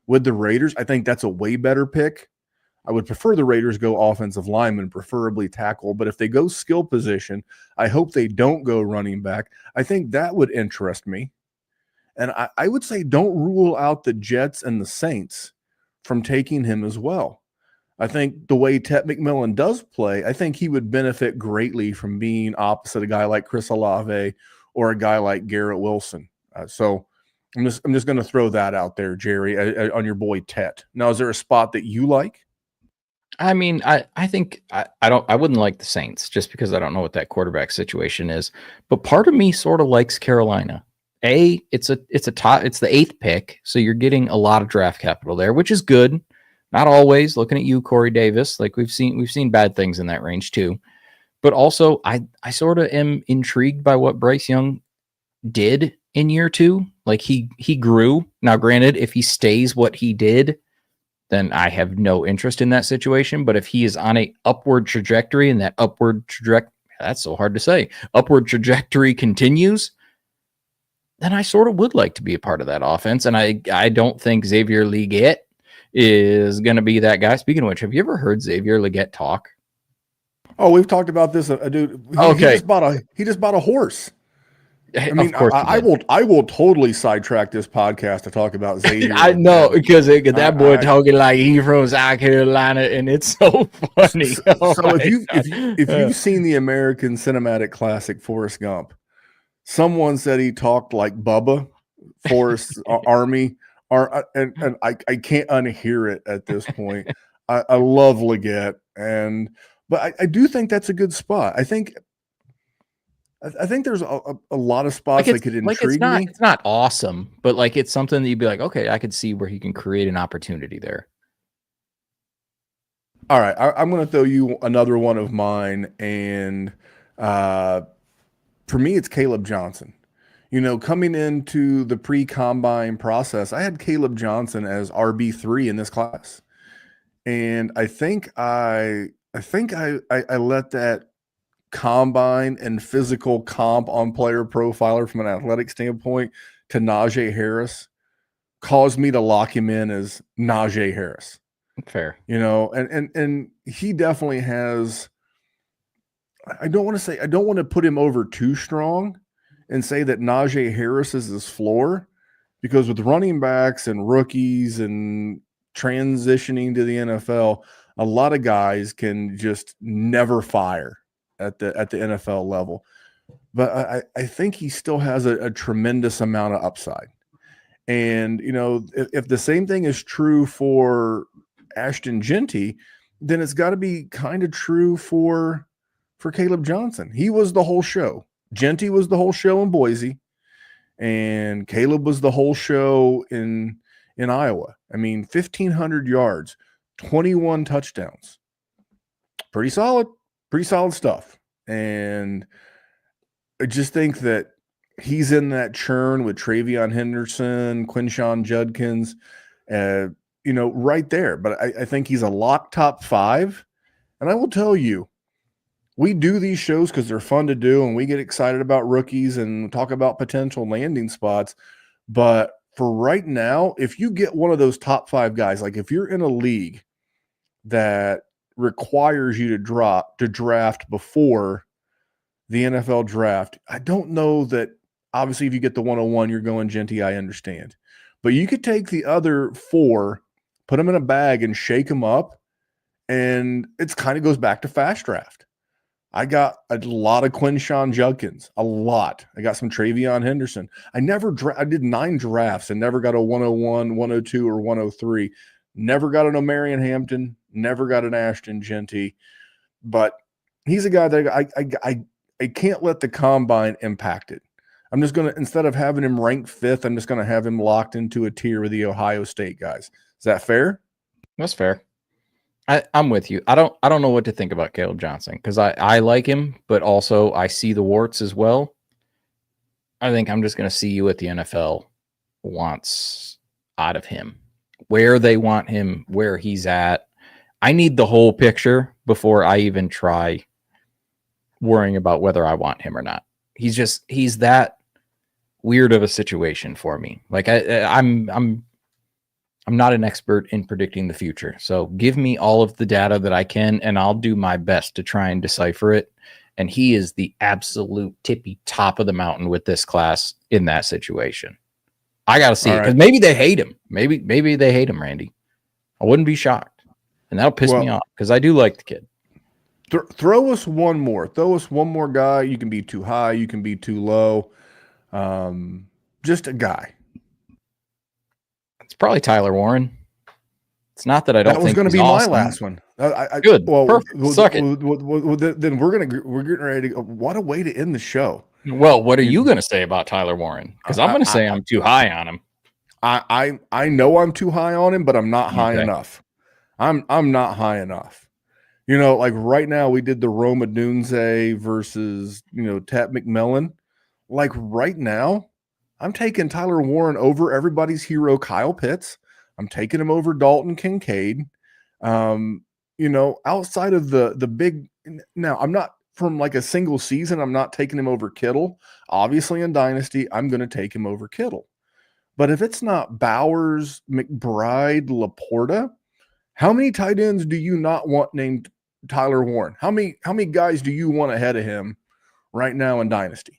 with the Raiders, I think that's a way better pick. I would prefer the Raiders go offensive lineman, preferably tackle. But if they go skill position, I hope they don't go running back. I think that would interest me. And I would say don't rule out the Jets and the Saints from taking him as well. I think the way Tet McMillan does play, I think he would benefit greatly from being opposite a guy like Chris Olave or a guy like Garrett Wilson. So I'm just going to throw that out there, Jerry, on your boy Tet. Now, is there a spot that you like? I mean, I think I wouldn't like the Saints just because I don't know what that quarterback situation is. But part of me sort of likes Carolina. It's the 8th pick, so you're getting a lot of draft capital there, which is good. Not always. Looking at you, Corey Davis, like we've seen bad things in that range too. But also, I sort of am intrigued by what Bryce Young did in year 2. Like he grew. Now, granted, if he stays what he did, then I have no interest in that situation. But if he is on a upward trajectory and that upward trajectory, that's so hard to say, upward trajectory continues, then I sort of would like to be a part of that offense. And I don't think Xavier Legette is going to be that guy. Speaking of which, have you ever heard Xavier Legette talk? Oh, we've talked about this. Dude, okay. He just bought a horse. I mean, of course I will totally sidetrack this podcast to talk about Xavier. I know, because that boy talking like he from South Carolina, and it's so funny. So if you've seen the American Cinematic Classic Forrest Gump, someone said he talked like Bubba, Forrest Army, and I can't unhear it at this point. I love Legette, but I do think that's a good spot. I think there's a lot of spots that could intrigue me. It's not awesome, but like it's something that you'd be like, okay, I could see where he can create an opportunity there. All right, I'm going to throw you another one of mine, and for me, it's Kaleb Johnson. Coming into the pre-combine process, I had Kaleb Johnson as RB3 in this class, and I think I let that combine and physical comp on Player Profiler from an athletic standpoint to Najee Harris caused me to lock him in as Najee Harris. Fair. And he definitely has. I don't want to put him over too strong and say that Najee Harris is his floor, because with running backs and rookies and transitioning to the NFL, a lot of guys can just never fire at the NFL level. But I think he still has a tremendous amount of upside. And, if the same thing is true for Ashton Jeanty, then it's got to be kind of true for Kaleb Johnson. He was the whole show. Jeanty was the whole show in Boise, and Kaleb was the whole show in Iowa. I mean, 1,500 yards, 21 touchdowns. Pretty solid stuff. And I just think that he's in that churn with TreVeyon Henderson, Quinshon Judkins, right there. But I think he's a lock top 5. And I will tell you, we do these shows because they're fun to do, and we get excited about rookies and talk about potential landing spots. But for right now, if you get one of those top 5 guys, like if you're in a league that requires you to draft before the NFL draft, I don't know that. Obviously, if you get the 101, you're going Jeanty, I understand. But you could take the other 4, put them in a bag and shake them up, and it kind of goes back to fast draft. I got a lot of Quinshon Judkins, a lot. I got some TreVeyon Henderson. I did 9 drafts and never got a 101, 102, or 103. Never got an Omarion Hampton, never got an Ashton Jeanty. But he's a guy that I can't let the combine impact it. I'm just going to, instead of having him ranked 5th, I'm just going to have him locked into a tier with the Ohio State guys. Is that fair? That's fair. I'm with you. I don't know what to think about Kaleb Johnson, because I like him, but also I see the warts as well. I think I'm just going to see what the NFL wants out of him, where they want him, where he's at. I need the whole picture before I even try worrying about whether I want him or not. He's that weird of a situation for me. Like I'm not an expert in predicting the future. So give me all of the data that I can, and I'll do my best to try and decipher it. And he is the absolute tippy top of the mountain with this class in that situation. I got to see it, because maybe they hate him. Maybe they hate him, Randy. I wouldn't be shocked. And that'll piss me off, because I do like the kid. Throw us one more. Throw us one more guy. You can be too high. You can be too low. Just a guy. It's probably Tyler Warren. It's not that I don't think that was going to be awesome. My last one. Good. Well, perfect. Suck it. Then we're getting ready to go. What a way to end the show. Well, what are you going to say about Tyler Warren? Because I'm going to say I'm too high on him. I know I'm too high on him, but I'm not high enough. I'm not high enough. Like right now we did the Roma Dunze versus, Tat McMillan. Like right now, I'm taking Tyler Warren over everybody's hero, Kyle Pitts. I'm taking him over Dalton Kincaid. Outside of the big, now I'm not from like a single season. I'm not taking him over Kittle. Obviously in Dynasty, I'm going to take him over Kittle. But if it's not Bowers, McBride, Laporta, how many tight ends do you not want named Tyler Warren? How many guys do you want ahead of him right now in Dynasty?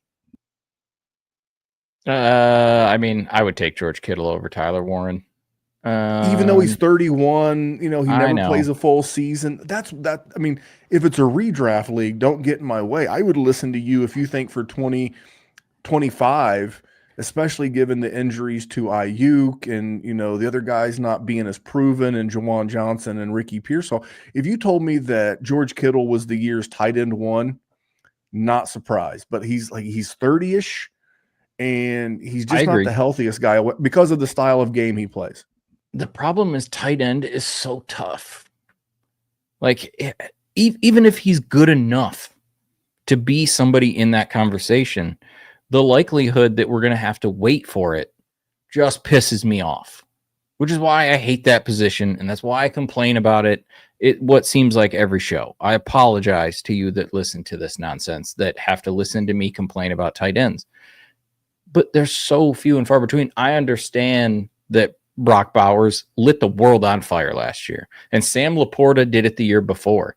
I would take George Kittle over Tyler Warren. Even though he's 31, he never plays a full season. If it's a redraft league, don't get in my way. I would listen to you if you think for 2025, especially given the injuries to Ayuk and, the other guys not being as proven, and Jawan Johnson and Ricky Pearsall. If you told me that George Kittle was the year's tight end 1, not surprised. But he's 30-ish, and he's just not the healthiest guy because of the style of game he plays. The problem is tight end is so tough. Like, even if he's good enough to be somebody in that conversation, the likelihood that we're going to have to wait for it just pisses me off, which is why I hate that position. And that's why I complain about it. What seems like every show. I apologize to you that listen to this nonsense, that have to listen to me complain about tight ends. but they're so few and far between. I understand that Brock Bowers lit the world on fire last year, and Sam Laporta did it the year before.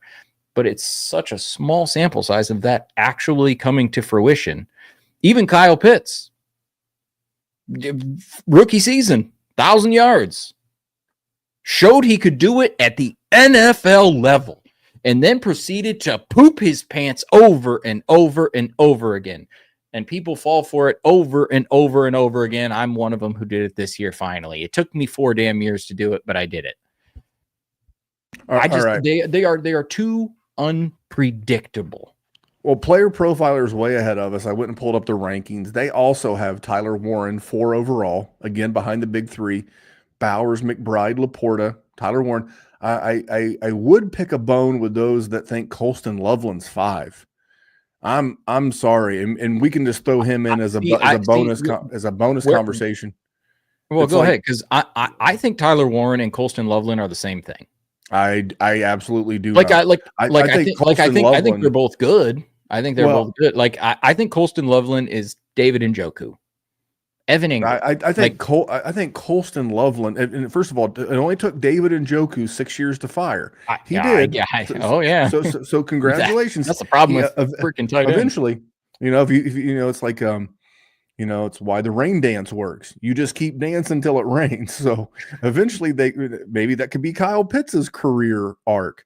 But it's such a small sample size of that actually coming to fruition. Even Kyle Pitts, rookie season, 1,000 yards, showed he could do it at the NFL level, and then proceeded to poop his pants over and over and over again. And people fall for it over and over and over again. I'm one of them who did it this year. Finally, it took me 4 damn years to do it, but I did it. All right. They are too unpredictable. Well, Player Profiler is way ahead of us. I went and pulled up the rankings. They also have Tyler Warren 4 overall, again behind the big 3. Bowers, McBride, Laporta, Tyler Warren. I would pick a bone with those that think Colston Loveland's 5. I'm sorry, and we can just throw him in as a bonus conversation. Well, go ahead, because I think Tyler Warren and Colston Loveland are the same thing. I absolutely do. I think they're both good. I think they're both good. I think Colston Loveland is David Njoku. Evan Ingram. I think Colston Loveland, and first of all, it only took David Njoku 6 years to fire. He did. So congratulations. That's the problem with freaking tight end. Eventually, if you it's like it's why the rain dance works. You just keep dancing until it rains. So eventually, maybe that could be Kyle Pitts' career arc.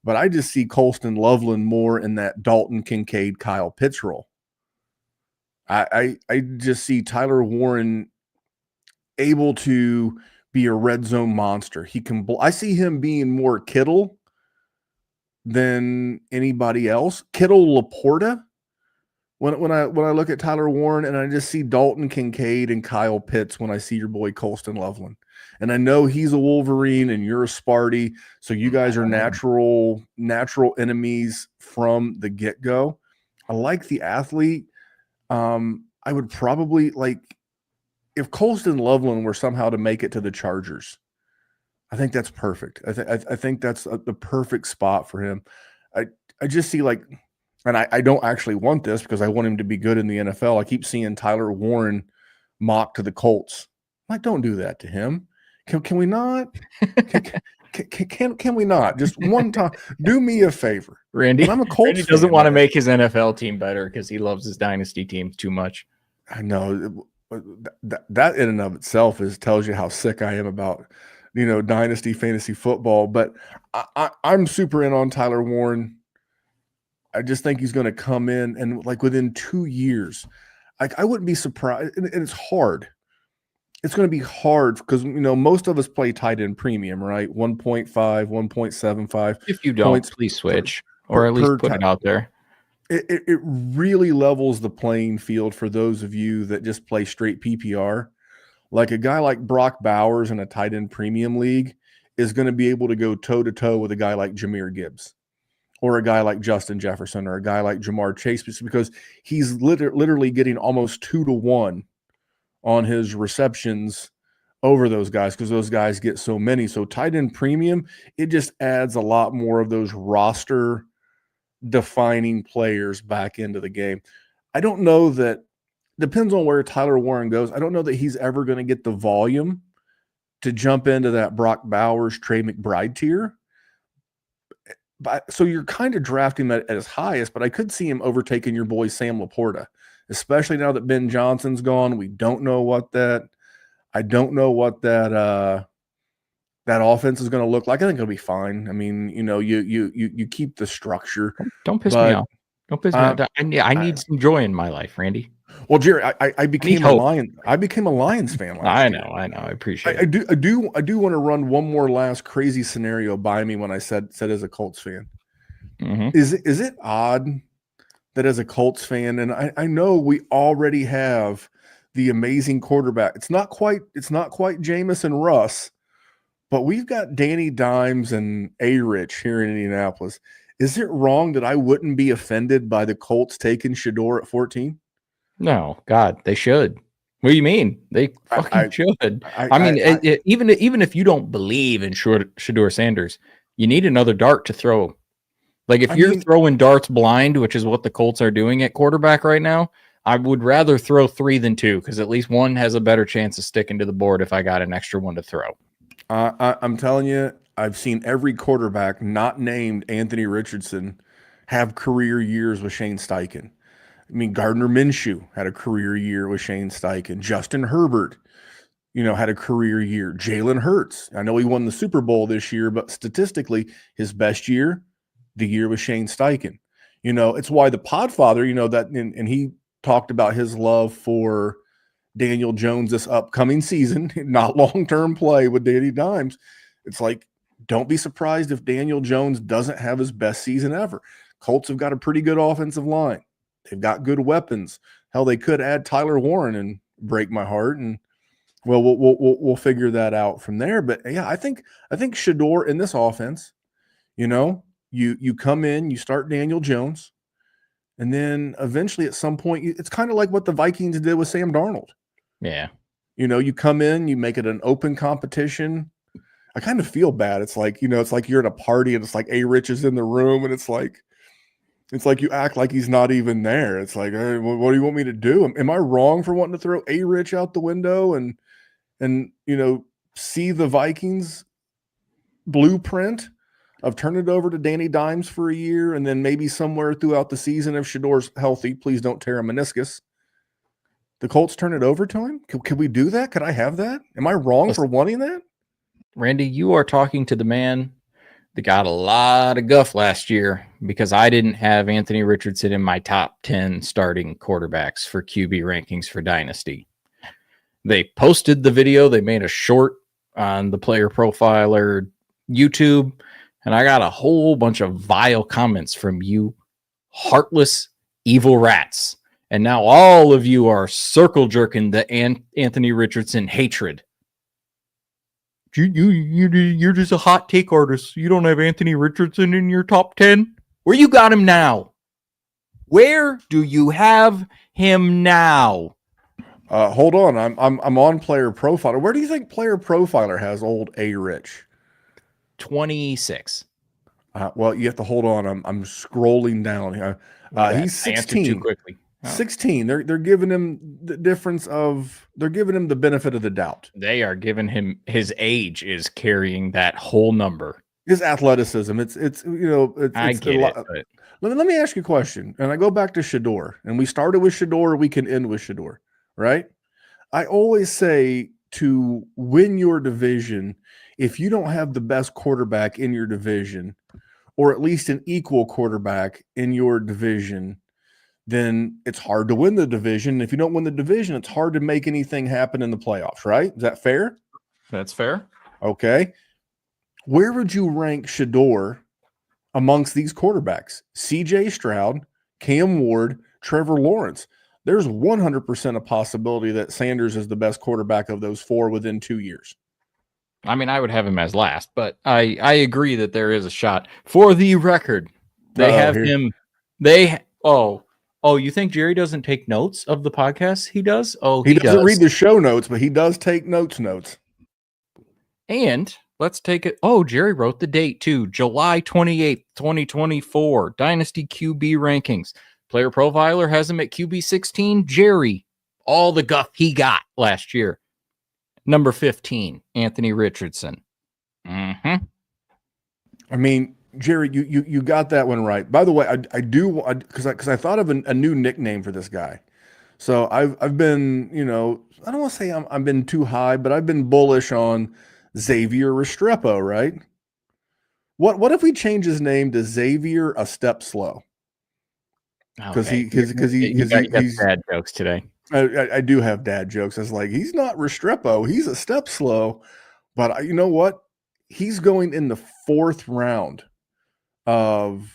But I just see Colston Loveland more in that Dalton Kincaid, Kyle Pitts role. I just see Tyler Warren able to be a red zone monster. I see him being more Kittle than anybody else. Kittle, Laporta. When I look at Tyler Warren, and I just see Dalton Kincaid and Kyle Pitts when I see your boy Colston Loveland. And I know he's a Wolverine and you're a Sparty, so you guys are natural enemies from the get-go. I like the athlete. I would probably if Colston Loveland were somehow to make it to the Chargers. I think that's perfect. I think that's the perfect spot for him. I just see and I don't actually want this because I want him to be good in the NFL. I keep seeing Tyler Warren mock to the Colts. Don't do that to him. Can we not? Can we not? Just one time. Do me a favor. Randy, I'm a Colts Randy doesn't want to make his NFL team better because he loves his dynasty team too much. I know that in and of itself tells you how sick I am about dynasty fantasy football. But I'm super in on Tyler Warren. I just think he's going to come in and within 2 years, I wouldn't be surprised. And it's hard. It's going to be hard because most of us play tight end premium, right? 1.5, 1.75. If you don't, please switch or at least put it out there. It really levels the playing field for those of you that just play straight PPR. Like a guy like Brock Bowers in a tight end premium league is going to be able to go toe to toe with a guy like Jahmyr Gibbs or a guy like Justin Jefferson or a guy like Jamar Chase, because he's literally getting almost 2-to-1 on his receptions over those guys because those guys get so many. So tight end premium, it just adds a lot more of those roster defining players back into the game. I don't know that, depends on where Tyler Warren goes. I don't know that he's ever going to get the volume to jump into that Brock Bowers, Trey McBride tier. But so you're kind of drafting him at his highest, but I could see him overtaking your boy Sam Laporta, especially now that Ben Johnson's gone. I don't know what that that offense is going to look like. I think it'll be fine. I mean, you keep the structure. Don't piss me off. Don't piss me off. I need some joy in my life, Randy. Well, Jerry, I became a Lions fan last year. I know. I appreciate it. I do want to run one more last crazy scenario by me when I said as a Colts fan. Mm-hmm. Is it odd that as a Colts fan, and I know we already have the amazing quarterback. It's not quite Jameis and Russ, but we've got Danny Dimes and A-Rich here in Indianapolis. Is it wrong that I wouldn't be offended by the Colts taking Shedeur at 14? No, God, they should. What do you mean? They fucking should. Even if you don't believe in Shedeur Sanders, you need another dart to throw. If you're throwing darts blind, which is what the Colts are doing at quarterback right now, I would rather throw 3 than 2 because at least one has a better chance of sticking to the board if I got an extra one to throw. I'm telling you, I've seen every quarterback not named Anthony Richardson have career years with Shane Steichen. I mean, Gardner Minshew had a career year with Shane Steichen. Justin Herbert, had a career year. Jalen Hurts, I know he won the Super Bowl this year, but statistically, his best year, the year with Shane Steichen. It's why the Podfather, and he talked about his love for Daniel Jones this upcoming season, not long-term play with Danny Dimes. It's like, don't be surprised if Daniel Jones doesn't have his best season ever. Colts have got a pretty good offensive line. They've got good weapons. Hell, they could add Tyler Warren and break my heart, and well, we'll figure that out from there. But yeah, I think Shedeur in this offense, you come in, you start Daniel Jones, and then eventually at some point, it's kind of like what the Vikings did with Sam Darnold. Yeah. You come in, you make it an open competition. I kind of feel bad. It's like, it's like you're at a party and it's like A-Rich is in the room and it's like you act like he's not even there. It's like, hey, what do you want me to do? Am I wrong for wanting to throw A-Rich out the window and see the Vikings blueprint of turn it over to Danny Dimes for a year and then maybe somewhere throughout the season, if Shedeur's healthy, please don't tear a meniscus, the Colts turn it over to him? Can we do that? Could I have that? Am I wrong for wanting that? Randy, you are talking to the man that got a lot of guff last year because I didn't have Anthony Richardson in my top 10 starting quarterbacks for QB rankings for Dynasty. They posted the video. They made a short on the Player Profiler YouTube, and I got a whole bunch of vile comments from you heartless, evil rats. And now all of you are circle jerking the Anthony Richardson hatred. You're just a hot take artist. You don't have Anthony Richardson in your top 10? Where you got him now? Where do you have him now? Hold on. I'm on Player Profiler. Where do you think Player Profiler has old A-Rich? 26. Well, you have to hold on. I'm scrolling down here. He's 16. I answered too quickly. 16. They're giving him the difference of, they're giving him the benefit of the doubt. They are giving him, his age is carrying that whole number. His athleticism. It's I get it. But... Let me ask you a question. And I go back to Shedeur, and we started with Shedeur, we can end with Shedeur, right? I always say to win your division, if you don't have the best quarterback in your division, or at least an equal quarterback in your division, then it's hard to win the division. If you don't win the division, it's hard to make anything happen in the playoffs, right? Is that fair? That's fair. Okay. Where would you rank Shedeur amongst these quarterbacks? CJ Stroud, Cam Ward, Trevor Lawrence. There's 100% a possibility that Sanders is the best quarterback of those four within 2 years. I mean, I would have him as last, but I agree that there is a shot. For the record, they have him. You think Jerry doesn't take notes of the podcast? He does? Oh, he doesn't read the show notes, but he does take notes. And let's take it. Oh, Jerry wrote the date too. July 28th, 2024. Dynasty QB rankings. Player Profiler has him at QB 16. Jerry, all the guff he got last year. Number 15, Anthony Richardson. I mean, Jerry, you got that one right. By the way, I do, because I thought of a new nickname for this guy. So I've been, I don't want to say I've been too high, but I've been bullish on Xavier Restrepo, right? What if we change his name to Xavier a Step Slow? Because he's bad jokes today. I do have dad jokes. It's like, he's not Restrepo, he's a step slow. But you know what? He's going in the 4th round of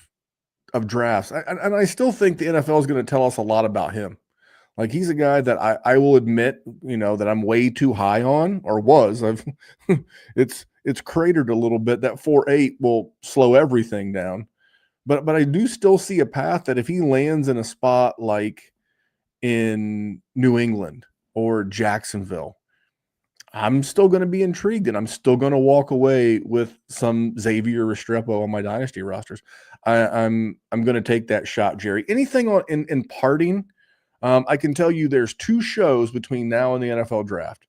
drafts. And I still think the NFL is going to tell us a lot about him. Like, he's a guy that I will admit, that I'm way too high on, or was. It's cratered a little bit. That 4.8 will slow everything down. But I do still see a path that if he lands in a spot like in New England or Jacksonville, I'm still going to be intrigued, and I'm still going to walk away with some Xavier Restrepo on my dynasty rosters. I'm going to take that shot, Jerry. Anything in parting I can tell you there's 2 shows between now and the NFL draft.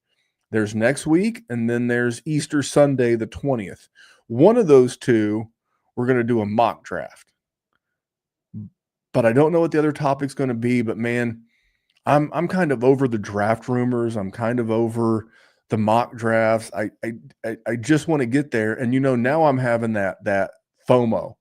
There's next week, and then there's Easter Sunday, the 20th. One of those 2, we're going to do a mock draft. But I don't know what the other topic's going to be. But man, I'm kind of over the draft rumors. I'm kind of over the mock drafts. I just want to get there. And now I'm having that FOMO,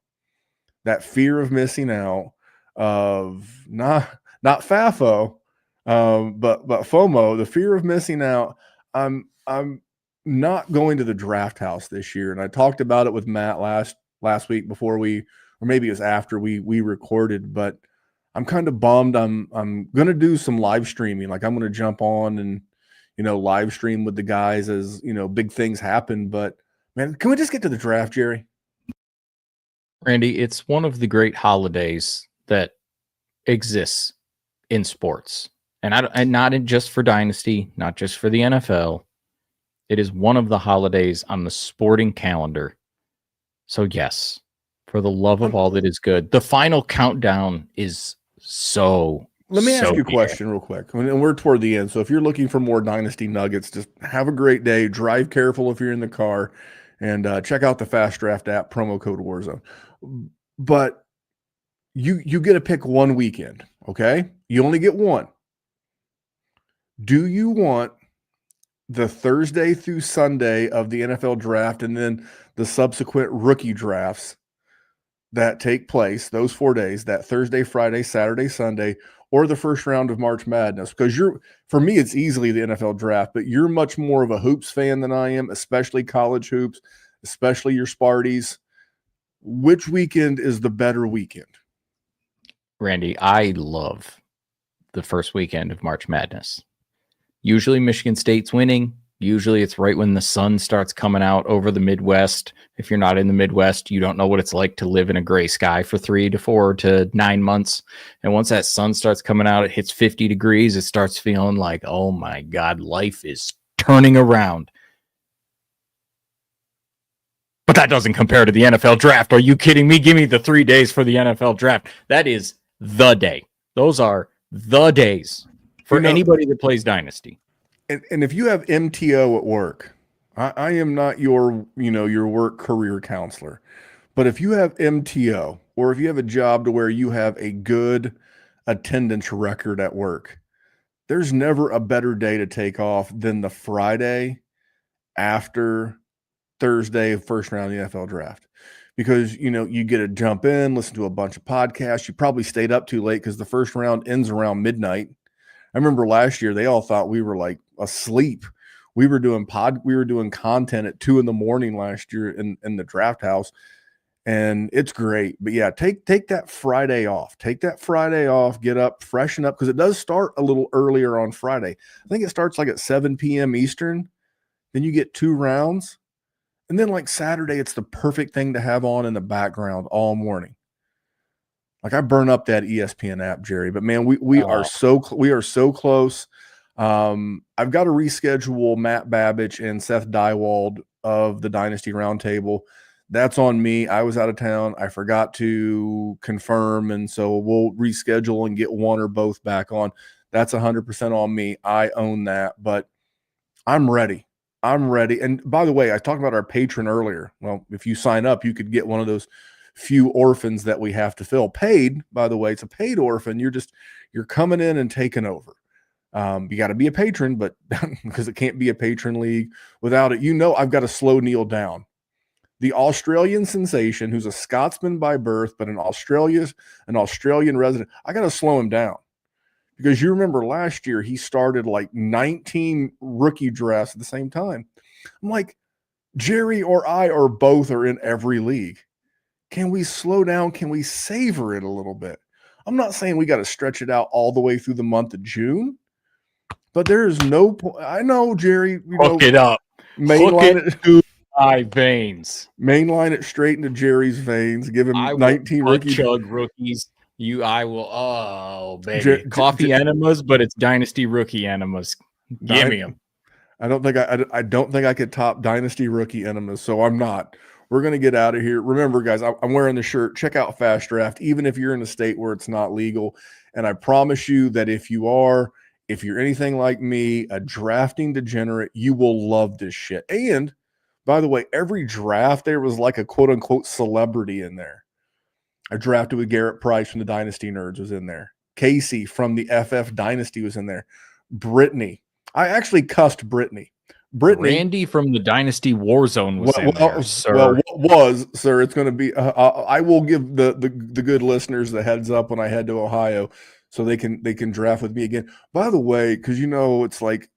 that fear of missing out, of not FAFO, but FOMO, the fear of missing out. I'm not going to the draft house this year, and I talked about it with Matt last week before or maybe it was after we recorded. But I'm kind of bummed. I'm gonna do some live streaming. Like I'm gonna jump on and live stream with the guys as big things happen. But man, can we just get to the draft, Jerry? Randy, it's one of the great holidays that exists in sports. And not just for Dynasty, not just for the NFL. It is one of the holidays on the sporting calendar. So yes, for the love of all that is good, the final countdown is so. Let me ask you a dear. question real quick. And we're toward the end. So if you're looking for more Dynasty nuggets, just have a great day. Drive careful if you're in the car, and check out the FastDraft app, promo code WarZone. But you get to pick one weekend, okay? You only get one. Do you want the Thursday through Sunday of the NFL draft and then the subsequent rookie drafts that take place, those 4 days, that Thursday, Friday, Saturday, Sunday, or the first round of March Madness? Because for me, it's easily the NFL draft, but you're much more of a hoops fan than I am, especially college hoops, especially your Sparties. Which weekend is the better weekend? Randy, I love the first weekend of March Madness. Usually Michigan State's winning. Usually it's right when the sun starts coming out over the Midwest. If you're not in the Midwest, you don't know what it's like to live in a gray sky for 3 to 4 to 9 months. And once that sun starts coming out, it hits 50 degrees. It starts feeling like, oh my God, life is turning around. But that doesn't compare to the NFL draft. Are you kidding me? Give me the 3 days for the NFL draft. That is the day. Those are the days for anybody that plays Dynasty. And if you have MTO at work, I am not your work career counselor, but if you have MTO, or if you have a job to where you have a good attendance record at work, there's never a better day to take off than the Friday after Thursday, first round of the NFL draft. Because, you get to jump in, listen to a bunch of podcasts. You probably stayed up too late because the first round ends around midnight. I remember last year, they all thought we were like asleep. We were doing content at 2 a.m. last year in the draft house. And it's great. But yeah, take that Friday off. Take that Friday off, get up, freshen up, because it does start a little earlier on Friday. I think it starts like at 7 p.m. Eastern. Then you get 2 rounds. And then like Saturday, it's the perfect thing to have on in the background all morning. Like I burn up that ESPN app, Jerry, but man, we are so close. I've got to reschedule Matt Babbage and Seth Dywald of the Dynasty Roundtable. That's on me. I was out of town. I forgot to confirm, and so we'll reschedule and get one or both back on. That's 100% on me. I own that, but I'm ready. And by the way, I talked about our patron earlier. Well, if you sign up, you could get one of those few orphans that we have to fill. Paid, by the way, it's a paid orphan. You're coming in and taking over. You got to be a patron, but because it can't be a patron league without it. I've got to slow Neil down. The Australian sensation, who's a Scotsman by birth, but an Australian resident. I got to slow him down. Because you remember last year, he started like 19 rookie drafts at the same time. I'm like, Jerry or I or both are in every league. Can we slow down? Can we savor it a little bit? I'm not saying we got to stretch it out all the way through the month of June, but there is no point. I know, Jerry. Hook it up. Mainline it to my veins. Mainline it straight into Jerry's veins. Give him 19 rookie chug rookies. I will. Oh, baby. Coffee enemas, but it's Dynasty rookie enemas. Give me them. I don't think I could top Dynasty rookie enemas, so I'm not. We're going to get out of here. Remember, guys, I'm wearing the shirt. Check out Fast Draft, even if you're in a state where it's not legal. And I promise you that if you're anything like me, a drafting degenerate, you will love this shit. And by the way, every draft there was like a quote unquote celebrity in there. I drafted with Garrett Price from the Dynasty Nerds was in there. Casey from the FF Dynasty was in there. Brittany. I actually cussed Brittany. Randy from the Dynasty WarZone was in there, sir. Well, sir. It's going to be. I will give the good listeners the heads up when I head to Ohio, so they can draft with me again. By the way, because it's like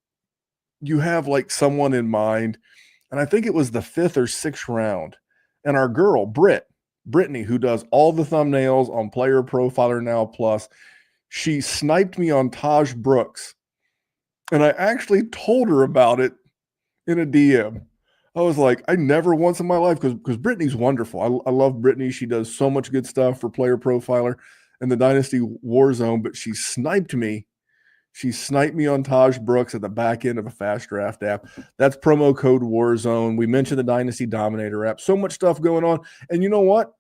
you have like someone in mind, and I think it was the 5th or 6th round, and our girl Brittany, who does all the thumbnails on Player Profiler Now Plus, she sniped me on Taj Brooks, and I actually told her about it in a DM. I was like, I never once in my life, because Brittany's wonderful. I love Brittany. She does so much good stuff for Player Profiler and the Dynasty WarZone, but she sniped me. She sniped me on Taj Brooks at the back end of a Fast Draft app. That's promo code WarZone. We mentioned the Dynasty Dominator app. So much stuff going on. And you know what?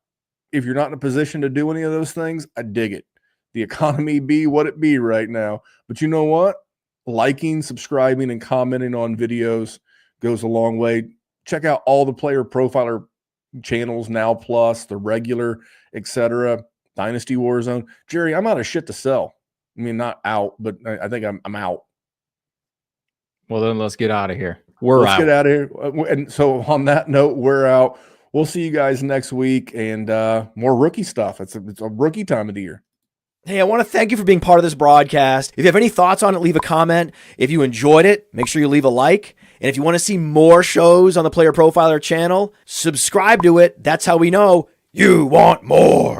If you're not in a position to do any of those things, I dig it. The economy be what it be right now. But you know what? Liking, subscribing, and commenting on videos goes a long way. Check out all the Player Profiler channels, Now Plus, the regular, etc. Dynasty WarZone. Jerry, I'm out of shit to sell. I mean, not out, but I think I'm out. Well, then let's get out of here. Let's get out of here. And so on that note, we're out. We'll see you guys next week and more rookie stuff. It's a rookie time of the year. Hey, I want to thank you for being part of this broadcast. If you have any thoughts on it, leave a comment. If you enjoyed it, make sure you leave a like. And if you want to see more shows on the Player Profiler channel, subscribe to it. That's how we know you want more.